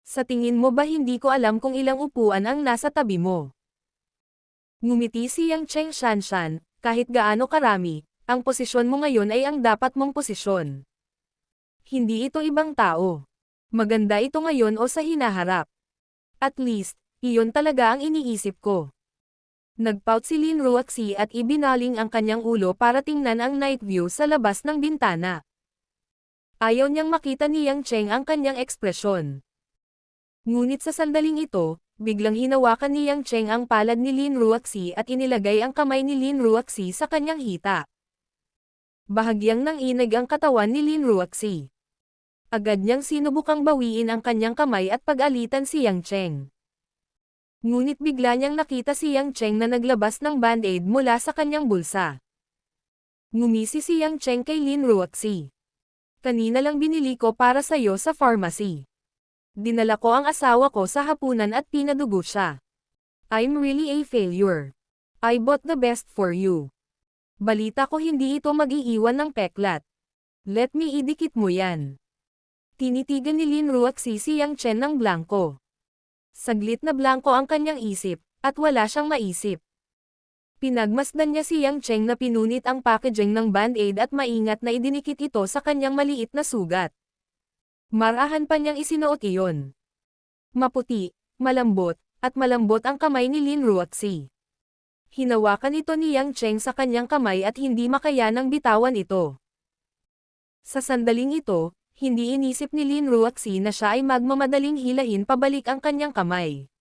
Sa tingin mo ba hindi ko alam kung ilang upuan ang nasa tabi mo?" Ngumiti si Yang Cheng Shanshan, "Kahit gaano karami, ang posisyon mo ngayon ay ang dapat mong posisyon. Hindi ito ibang tao. Maganda ito ngayon o sa hinaharap. At least, iyon talaga ang iniisip ko." Nagpout si Lin Ruoxi at ibinaling ang kanyang ulo para tingnan ang night view sa labas ng bintana. Ayaw niyang makita ni Yang Cheng ang kanyang ekspresyon. Ngunit sa sandaling ito, biglang hinawakan ni Yang Cheng ang palad ni Lin Ruoxi at inilagay ang kamay ni Lin Ruoxi sa kanyang hita. Bahagyang nanginig ang katawan ni Lin Ruoxi. Agad niyang sinubukang bawiin ang kanyang kamay at pag-alitan si Yang Cheng. Ngunit bigla niyang nakita si Yang Cheng na naglabas ng band-aid mula sa kanyang bulsa. Ngumisi si Yang Cheng kay Lin Ruoxi. "Kanina lang binili ko para sa'yo sa pharmacy. Dinala ko ang asawa ko sa hapunan at pinadugo siya. I'm really a failure. I bought the best for you. Balita ko hindi ito mag-iiwan ng peklat. Let me idikit mo yan." Tinitigan ni Lin Ruoxi si Yang Cheng ng blanko. Saglit na blanko ang kanyang isip, at wala siyang maisip. Pinagmasdan niya si Yang Cheng na pinunit ang packaging ng band-aid at maingat na idinikit ito sa kanyang maliit na sugat. Marahan pa niyang isinuot iyon. Maputi, malambot, at malambot ang kamay ni Lin Ruoxi. Hinawakan ito ni Yang Cheng sa kanyang kamay at hindi makayanang bitawan ito. Sa sandaling ito, hindi inisip ni Lin Ruoxi na siya ay magmamadaling hilahin pabalik ang kanyang kamay.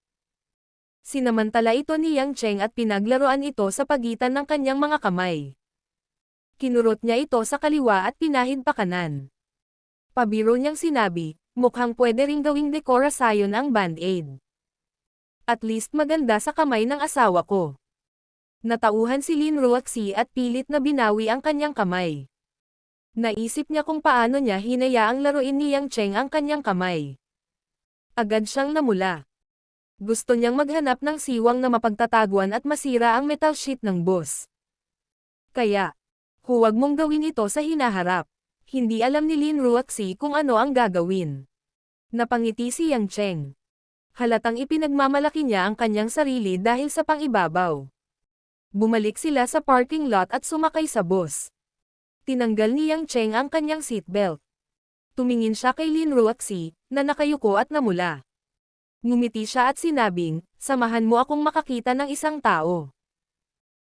Sinamantala ito ni Yang Cheng at pinaglaruan ito sa pagitan ng kanyang mga kamay. Kinurot niya ito sa kaliwa at pinahid pa kanan. Pabiro niyang sinabi, mukhang pwede ring gawing dekorasyon ang band-aid. At least maganda sa kamay ng asawa ko. Natauhan si Lin Ruoxi at pilit na binawi ang kanyang kamay. Naisip niya kung paano niya hinayaang laruin ni Yang Cheng ang kanyang kamay. Agad siyang namula. Gusto niyang maghanap ng siwang na mapagtataguan at masira ang metal sheet ng boss. Kaya, huwag mong gawin ito sa hinaharap. Hindi alam ni Lin Ruoxi kung ano ang gagawin. Napangiti si Yang Cheng. Halatang ipinagmamalaki niya ang kanyang sarili dahil sa pangibabaw. Bumalik sila sa parking lot at sumakay sa bus. Tinanggal ni Yang Cheng ang kanyang seatbelt. Tumingin siya kay Lin Ruoxi, na nakayuko at namula. Ngumiti siya at sinabing, samahan mo akong makakita ng isang tao.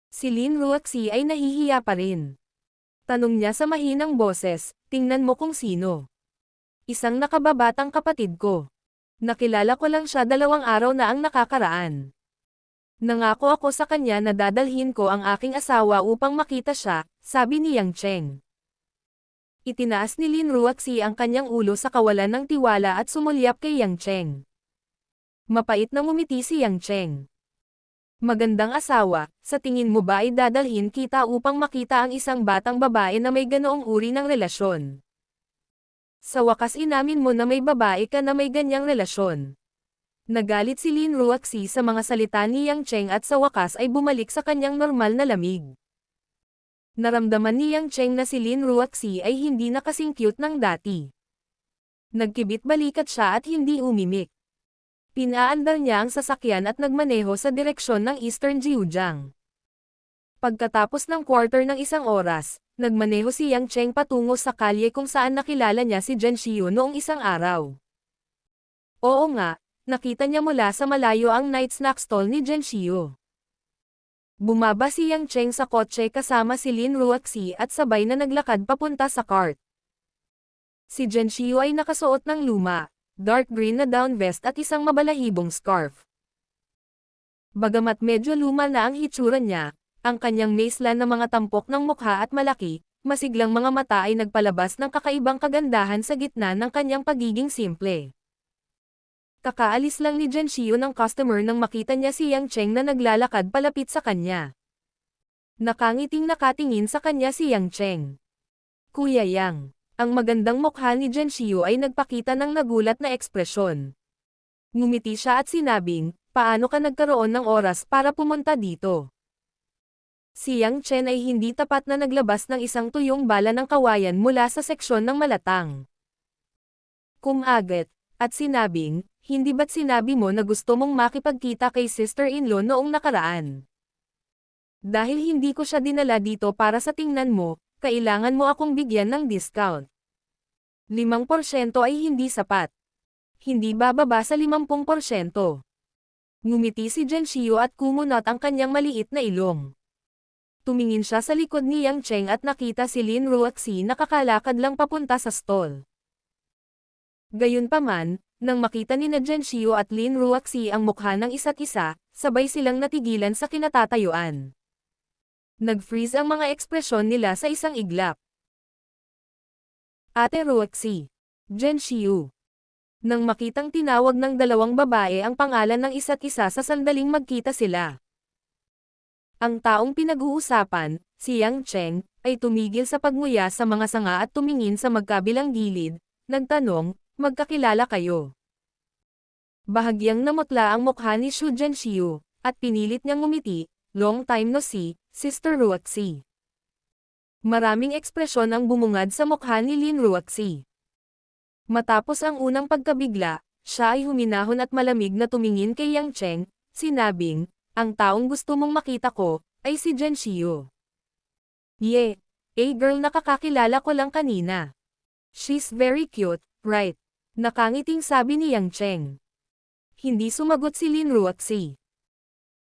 Si Lin Ruoxi ay nahihiya pa rin. Tanong niya sa mahinang boses, tingnan mo kung sino. Isang nakababatang kapatid ko. Nakilala ko lang siya 2 araw na ang nakakaraan. Nangako ako sa kanya na dadalhin ko ang aking asawa upang makita siya, sabi ni Yang Cheng. Itinaas ni Lin Ruoxi ang kanyang ulo sa kawalan ng tiwala at sumulyap kay Yang Cheng. Mapait na ngumiti si Yang Cheng. Magandang asawa, sa tingin mo ba ay dadalhin kita upang makita ang isang batang babae na may ganoong uri ng relasyon? Sa wakas inamin mo na may babae ka na may ganyang relasyon. Nagalit si Lin Ruoxi sa mga salita ni Yang Cheng at sa wakas ay bumalik sa kanyang normal na lamig. Naramdaman ni Yang Cheng na si Lin Ruoxi ay hindi na kasing cute ng dati. Nagkibit balikat siya at hindi umimik. Pinaandar niya ang sasakyan at nagmaneho sa direksyon ng Eastern Jiujiang. Pagkatapos ng quarter ng 1 oras, nagmaneho si Yang Cheng patungo sa kalye kung saan nakilala niya si Zhen Xiu noong isang araw. Oo nga, nakita niya mula sa malayo ang night snack stall ni Zhen Xiu. Bumaba si Yang Cheng sa kotse kasama si Lin Ruoxi at sabay na naglakad papunta sa cart. Si Zhen Xiu ay nakasuot ng luma, dark green na down vest at isang mabalahibong scarf. Bagamat medyo luma na ang hitsura niya, ang kanyang macelan na mga tampok ng mukha at malaki, masiglang mga mata ay nagpalabas ng kakaibang kagandahan sa gitna ng kanyang pagiging simple. Kakaalis lang ni Zhen Xiu ng customer nang makita niya si Yang Cheng na naglalakad palapit sa kanya. Nakangiting nakatingin sa kanya si Yang Cheng. Kuya Yang. Ang magandang mukha ni Zhen Xiu ay nagpakita ng nagulat na ekspresyon. Ngumiti siya at sinabing, paano ka nagkaroon ng oras para pumunta dito? Si Yang Chen ay hindi tapat na naglabas ng isang tuyong bala ng kawayan mula sa seksyon ng malatang. Kumagat, at sinabing, hindi ba't sinabi mo na gusto mong makipagkita kay sister-in-law noong nakaraan? Dahil hindi ko siya dinala dito para sa tingnan mo, kailangan mo akong bigyan ng discount. 5% ay hindi sapat. Hindi bababa sa 50%. Ngumiti si Zhen Xiu at kumunot ang kanyang maliit na ilong. Tumingin siya sa likod ni Yang Cheng at nakita si Lin Ruoxi na kakalakad lang papunta sa stall. Gayunpaman, nang makita ni Zhen Xiu at Lin Ruoxi ang mukha ng isa't isa, sabay silang natigilan sa kinatatayuan. Nag-freeze ang mga ekspresyon nila sa isang iglap. Ate Ruoxi. Zhen Xiu. Nang makitang tinawag ng 2 babae ang pangalan ng isa't isa sa sandaling magkita sila. Ang taong pinag-uusapan, si Yang Cheng, ay tumigil sa pagmuya sa mga sanga at tumingin sa magkabilang gilid, nagtanong, magkakilala kayo? Bahagyang namutla ang mukha ni Zhen Xiu, at pinilit niyang ngumiti, long time no see, Sister Ruoxi. Maraming ekspresyon ang bumungad sa mukha ni Lin Ruoxi. Matapos ang unang pagkabigla, siya ay huminahon at malamig na tumingin kay Yang Cheng, sinabing, ang taong gusto mong makita ko, ay si Jianxiu. Ye, girl, nakakakilala ko lang kanina. She's very cute, right? Nakangiting sabi ni Yang Cheng. Hindi sumagot si Lin Ruoxi.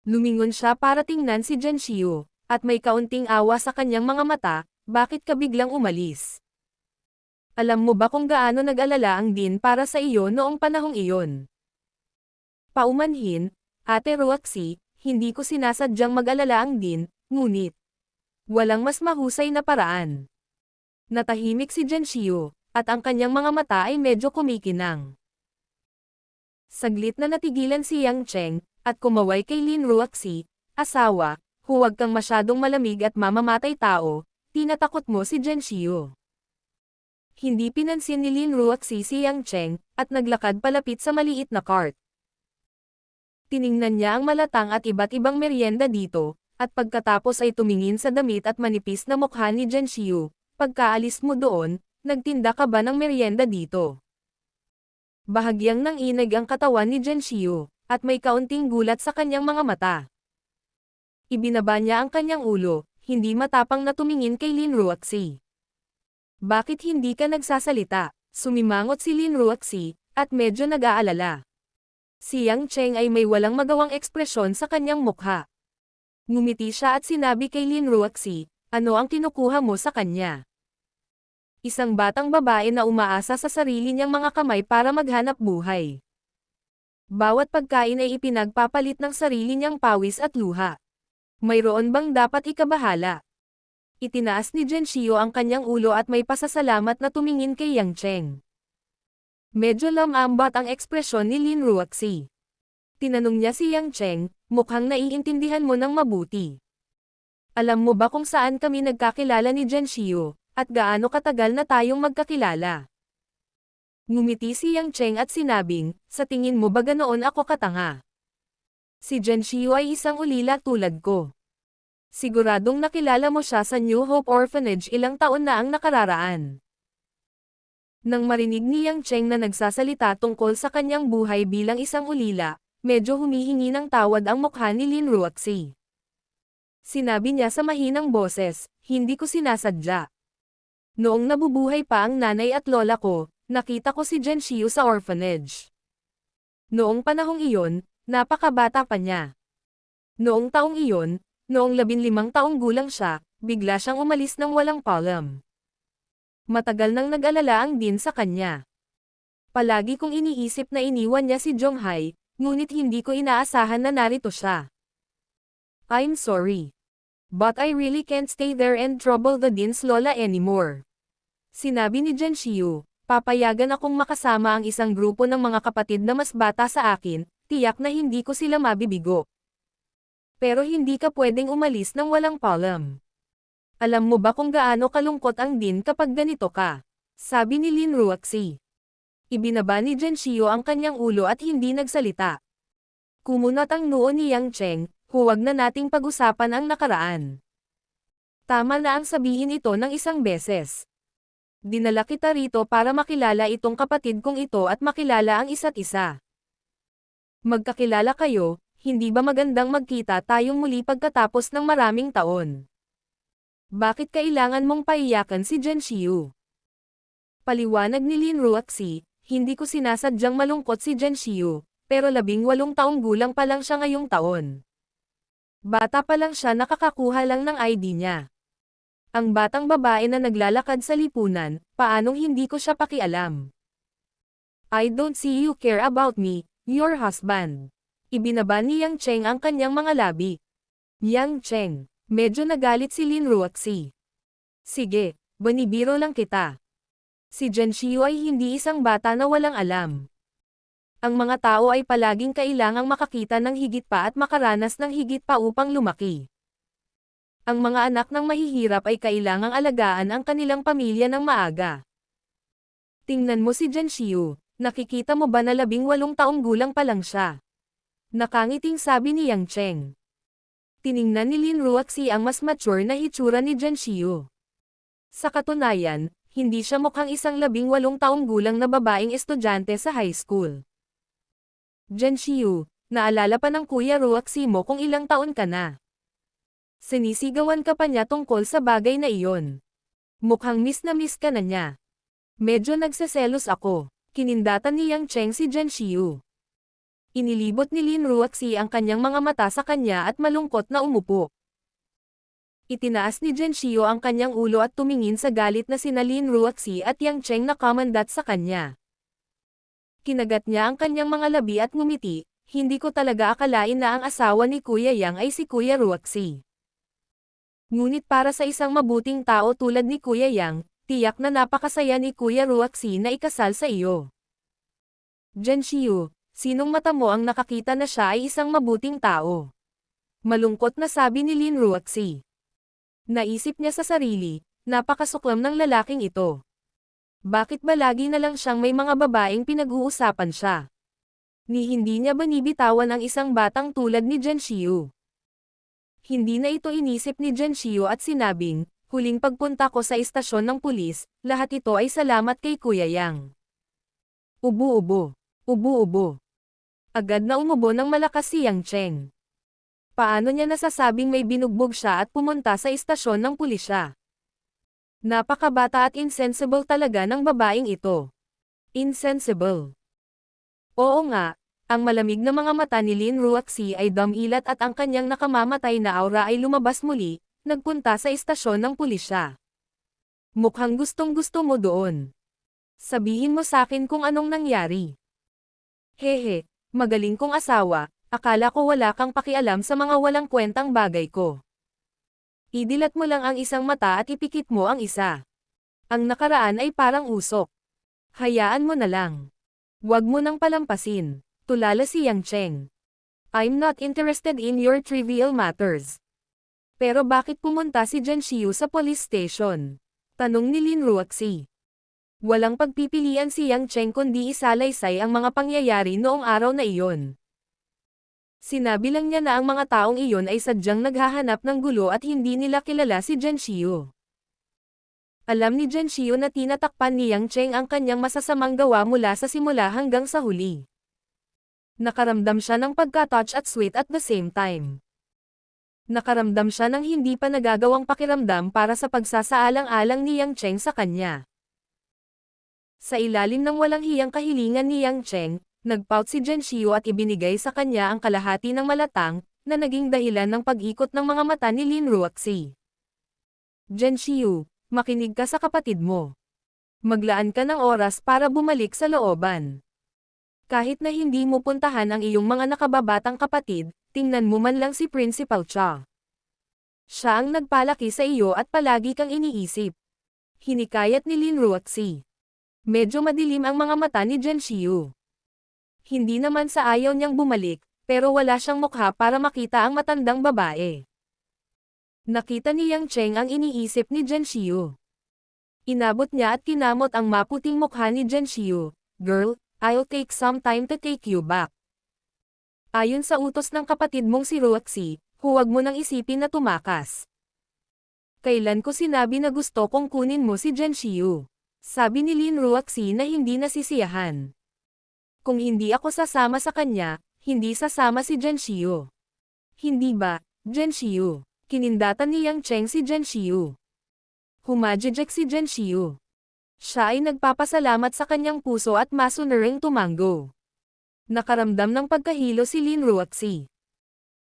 Lumingon siya para tingnan si Jianxiu, at may kaunting awa sa kanyang mga mata. Bakit ka biglang umalis? Alam mo ba kung gaano nag-alala ang Din para sa iyo noong panahong iyon? Paumanhin, Ate Ruoxi, hindi ko sinasadyang mag-alala ang Din, ngunit walang mas mahusay na paraan. Natahimik si Jianxiu, at ang kanyang mga mata ay medyo kumikinang. Saglit na natigilan si Yang Cheng, at kumaway kay Lin Ruoxi, asawa, huwag kang masyadong malamig at mamamatay tao, tinatakot mo si Jianxiu. Hindi pinansin ni Lin Ruoxi si Yang Cheng, at naglakad palapit sa maliit na cart. Tiningnan niya ang malatang at iba't ibang merienda dito, at pagkatapos ay tumingin sa damit at manipis na mukha ni Jianxiu. Pagkaalis mo doon, nagtinda ka ba ng merienda dito? Bahagyang nanginig ang katawan ni Jianxiu, at may kaunting gulat sa kanyang mga mata. Ibinaba niya ang kanyang ulo, hindi matapang na tumingin kay Lin Ruoxi. Bakit hindi ka nagsasalita? Sumimangot si Lin Ruoxi, at medyo nag-aalala. Si Yang Cheng ay may walang magawang ekspresyon sa kanyang mukha. Ngumiti siya at sinabi kay Lin Ruoxi, ano ang kinukuha mo sa kanya? Isang batang babae na umaasa sa sarili niyang mga kamay para maghanap buhay. Bawat pagkain ay ipinagpapalit ng sarili niyang pawis at luha. Mayroon bang dapat ikabahala? Itinaas ni Jianxiu ang kanyang ulo at may pasasalamat na tumingin kay Yang Cheng. Medyo lamambat ang ekspresyon ni Lin Ruoxi. Tinanong niya si Yang Cheng, mukhang naiintindihan mo ng mabuti. Alam mo ba kung saan kami nagkakilala ni Jianxiu, at gaano katagal na tayong magkakilala? Ngumiti si Yang Cheng at sinabing, sa tingin mo ba ganoon ako katanga? Si Jianxiu ay isang ulila tulad ko. Siguradong nakilala mo siya sa New Hope Orphanage ilang taon na ang nakararaan. Nang marinig ni Yang Cheng na nagsasalita tungkol sa kanyang buhay bilang isang ulila, medyo humihingi ng tawad ang mukha ni Lin Ruoxi. Sinabi niya sa mahinang boses, hindi ko sinasadya. Noong nabubuhay pa ang nanay at lola ko, nakita ko si Jianxiu sa orphanage. Noong panahong iyon, napakabata pa niya. Noong taong iyon, noong 15 taong gulang siya, bigla siyang umalis ng walang paalam. Matagal nang nag-alala ang Din sa kanya. Palagi kong iniisip na iniwan niya si Zhonghai, ngunit hindi ko inaasahan na narito siya. I'm sorry. But I really can't stay there and trouble the Din's lola anymore. Sinabi ni Jianxiu, papayagan akong makasama ang isang grupo ng mga kapatid na mas bata sa akin, tiyak na hindi ko sila mabibigo. Pero hindi ka pwedeng umalis ng walang paalam. Alam mo ba kung gaano kalungkot ang Din kapag ganito ka? Sabi ni Lin Ruoxi. Ibinaba ni Jianxiu ang kanyang ulo at hindi nagsalita. Kumunat ang noo ni Yang Cheng, huwag na nating pag-usapan ang nakaraan. Tama na ang sabihin ito ng isang beses. Dinala kita rito para makilala itong kapatid kong ito at makilala ang isa't isa. Magkakilala kayo, hindi ba magandang magkita tayong muli pagkatapos ng maraming taon? Bakit kailangan mong paiyakan si Jianxiu? Paliwanag ni Lin Ruoxi, hindi ko sinasadyang malungkot si Jianxiu, pero 18 taong gulang pa lang siya ngayong taon. Bata pa lang siya, nakakakuha lang ng ID niya. Ang batang babae na naglalakad sa lipunan, paanong hindi ko siya pakialam? I don't see you care about me, your husband. Ibinaba ni Yang Cheng ang kanyang mga labi. Yang Cheng, medyo nagalit si Lin Ruoxi. Sige, banibiro lang kita. Si Jianxiu ay hindi isang bata na walang alam. Ang mga tao ay palaging kailangang makakita ng higit pa at makaranas ng higit pa upang lumaki. Ang mga anak ng mahihirap ay kailangang alagaan ang kanilang pamilya ng maaga. Tingnan mo si Jianxiu, nakikita mo ba na 18 taong gulang pa lang siya? Nakangiting sabi ni Yang Cheng. Tiningnan ni Lin Ruoxi ang mas mature na hitsura ni Jianxiu. Sa katunayan, hindi siya mukhang isang 18 taong gulang na babaeng estudyante sa high school. Jianxiu, naalala pa ng Kuya Ruoxi mo kung ilang taon ka na? Sinisigawan ka pa niya tungkol sa bagay na iyon. Mukhang miss na miss ka na niya. Medyo nagseselos ako. Kinindatan ni Yang Cheng si Zhen Xiu. Inilibot ni Lin Ruoxi ang kanyang mga mata sa kanya at malungkot na umupo. Itinaas ni Zhen Xiu ang kanyang ulo at tumingin sa galit na sina Lin Ruoxi at Yang Cheng na kamandat sa kanya. Kinagat niya ang kanyang mga labi at ngumiti, hindi ko talaga akalain na ang asawa ni Kuya Yang ay si Kuya Ruoxi. Ngunit para sa isang mabuting tao tulad ni Kuya Yang, tiyak na napakasaya ni Kuya Ruoxi na ikasal sa iyo. Zhen Xiu, sinong mata mo ang nakakita na siya ay isang mabuting tao? Malungkot na sabi ni Lin Ruoxi. Naisip niya sa sarili, napakasuklam ng lalaking ito. Bakit ba lagi na lang siyang may mga babaeng pinag-uusapan siya? Ni hindi niya ba nibitawan ang isang batang tulad ni Zhen Xiu? Hindi na ito inisip ni Zhen Xiu at sinabing, huling pagpunta ko sa istasyon ng pulis, lahat ito ay salamat kay Kuya Yang. Ubo-ubo. Ubo-ubo. Agad na umubo ng malakas si Yang Cheng. Paano niya nasasabing may binugbog siya at pumunta sa istasyon ng pulisya? Napakabata at insensible talaga ng babaeng ito. Insensible. Oo nga, ang malamig na mga mata ni Lin Ruoxi ay dumilat at ang kanyang nakamamatay na aura ay lumabas muli, nagpunta sa istasyon ng pulisya. Mukhang gustong-gusto mo doon. Sabihin mo sa akin kung anong nangyari. Hehe, magaling kong asawa. Akala ko wala kang pakialam sa mga walang kwentang bagay ko. Idilat mo lang ang isang mata at ipikit mo ang isa. Ang nakaraan ay parang usok. Hayaan mo na lang. Huwag mo nang palampasin. Tulala si Yang Cheng. I'm not interested in your trivial matters. Pero bakit pumunta si Zhen Xiu sa police station? Tanong ni Lin Ruoxi. Walang pagpipilian si Yang Cheng kundi isalaysay ang mga pangyayari noong araw na iyon. Sinabi lang niya na ang mga taong iyon ay sadyang naghahanap ng gulo at hindi nila kilala si Zhen Xiu. Alam ni Zhen Xiu na tinatakpan ni Yang Cheng ang kanyang masasamang gawa mula sa simula hanggang sa huli. Nakaramdam siya ng pagka-touch at sweet at the same time. Nakaramdam siya ng hindi pa nagagawang pakiramdam para sa pagsasaalang-alang ni Yang Cheng sa kanya. Sa ilalim ng walang hiyang kahilingan ni Yang Cheng, nagpout si Zhen Xiu at ibinigay sa kanya ang kalahati ng malatang, na naging dahilan ng pag-ikot ng mga mata ni Lin Ruoxi. Zhen Xiu, makinig ka sa kapatid mo. Maglaan ka ng oras para bumalik sa looban. Kahit na hindi mo puntahan ang iyong mga nakababatang kapatid, tingnan mo man lang si Principal Cha. Siya ang nagpalaki sa iyo at palagi kang iniisip. Hinikayat ni Lin Ruoxi. Medyo madilim ang mga mata ni Zhen Xiu. Hindi naman sa ayaw niyang bumalik, pero wala siyang mukha para makita ang matandang babae. Nakita ni Yang Cheng ang iniisip ni Zhen Xiu. Inabot niya at kinamot ang maputing mukha ni Zhen Xiu. Girl, I'll take some time to take you back. Ayon sa utos ng kapatid mong si Ruoxi, huwag mo nang isipin na tumakas. Kailan ko sinabi na gusto kong kunin mo si Zhen Xiu? Sabi ni Lin Ruoxi na hindi nasisiyahan. Kung hindi ako sasama sa kanya, hindi sasama si Zhen Xiu. Hindi ba, Zhen Xiu? Kinindatan ni Yang Cheng si Zhen Xiu. Humajijek si Zhen Xiu. Siya ay nagpapasalamat sa kanyang puso at masunuring tumango. Nakaramdam ng pagkahilo si Lin Ruoxi.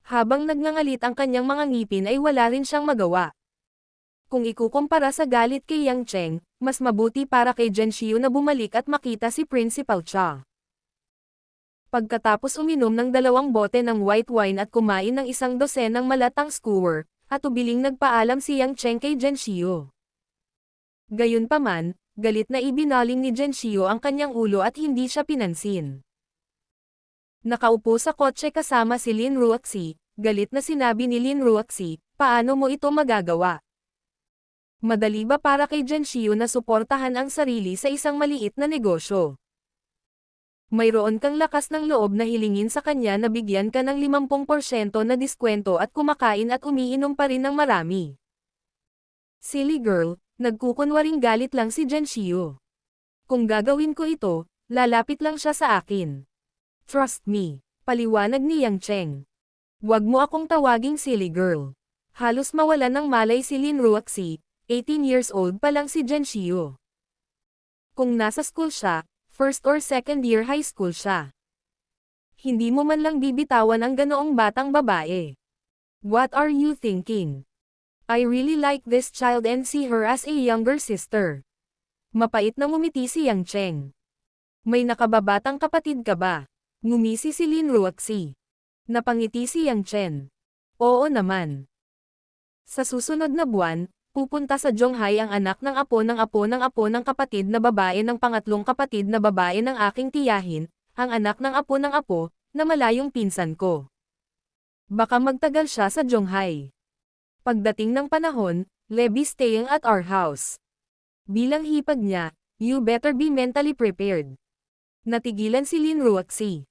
Habang nagngangalit ang kanyang mga ngipin ay wala rin siyang magawa. Kung ikukumpara sa galit kay Yang Cheng, mas mabuti para kay Zhen Xiu na bumalik at makita si Principal Cha. Pagkatapos uminom ng 2 bote ng white wine at kumain ng 1 dosenang malatang skewer, at ubiling nagpaalam si Yang Cheng kay Zhen Xiu. Gayunpaman, galit na ibinaling ni Zhen Xiu ang kanyang ulo at hindi siya pinansin. Nakaupo sa kotse kasama si Lin Ruoxi, galit na sinabi ni Lin Ruoxi, paano mo ito magagawa? Madali ba para kay Zhen Xiu na suportahan ang sarili sa isang maliit na negosyo? Mayroon kang lakas ng loob na hilingin sa kanya na bigyan ka ng 50% na diskwento at kumakain at umiinom pa rin ng marami. Silly girl, nagkukunwaring galit lang si Zhen Xiu. Kung gagawin ko ito, lalapit lang siya sa akin. Trust me, paliwanag ni Yang Cheng. Huwag mo akong tawaging silly girl. Halos mawalan ng malay si Lin Ruoxi, 18 years old pa lang si Zhen Xiu. Kung nasa school siya, first or second year high school siya. Hindi mo man lang bibitawan ang ganoong batang babae. What are you thinking? I really like this child and see her as a younger sister. Mapait na ngumiti si Yang Cheng. May nakababatang kapatid ka ba? Ngumisi si Lin Ruoxi. Napangiti si Yang Chen. Oo naman. Sa susunod na buwan, pupunta sa Zhonghai ang anak ng apo ng apo ng apo ng kapatid na babae ng pangatlong kapatid na babae ng aking tiyahin, ang anak ng apo, na malayong pinsan ko. Baka magtagal siya sa Zhonghai. Pagdating ng panahon, Levi staying at our house. Bilang hipag niya, you better be mentally prepared. Natigilan si Lin Ruoxi.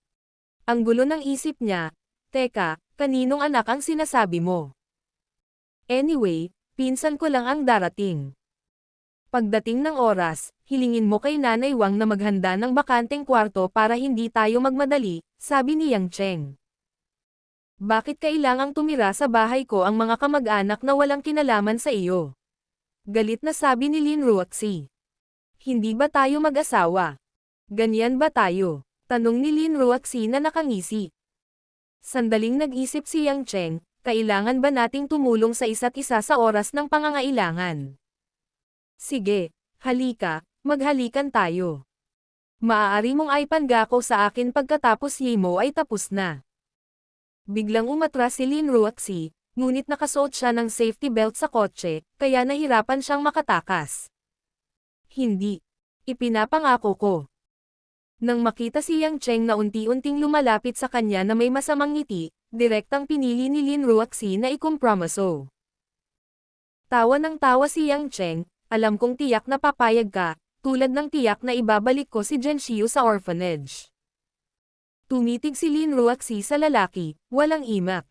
Ang gulo ng isip niya, teka, kaninong anak ang sinasabi mo? Anyway, pinsan ko lang ang darating. Pagdating ng oras, hilingin mo kay Nanay Wang na maghanda ng bakanteng kwarto para hindi tayo magmadali, sabi ni Yang Cheng. Bakit kailangang tumira sa bahay ko ang mga kamag-anak na walang kinalaman sa iyo? Galit na sabi ni Lin Ruoxi. Hindi ba tayo mag-asawa? Ganyan ba tayo? Tanong ni Lin Ruoxi na nakangisi. Sandaling nag-isip si Yang Cheng, kailangan ba nating tumulong sa isa't isa sa oras ng pangangailangan? Sige, halika, maghalikan tayo. Maaari mong ipangako sa akin pagkatapos Yimo ay tapos na. Biglang umatras si Lin Ruoxi, ngunit nakasuot siya ng safety belt sa kotse, kaya nahirapan siyang makatakas. Hindi. Ipinapangako ko. Nang makita si Yang Cheng na unti-unting lumalapit sa kanya na may masamang ngiti, direktang pinili ni Lin Ruoxi na ikompromiso. Tawa ng tawa si Yang Cheng, alam kong tiyak na papayag ka, tulad ng tiyak na ibabalik ko si Zhen Xiu sa orphanage. Tumitig si Lin Ruoxi sa lalaki, walang imak.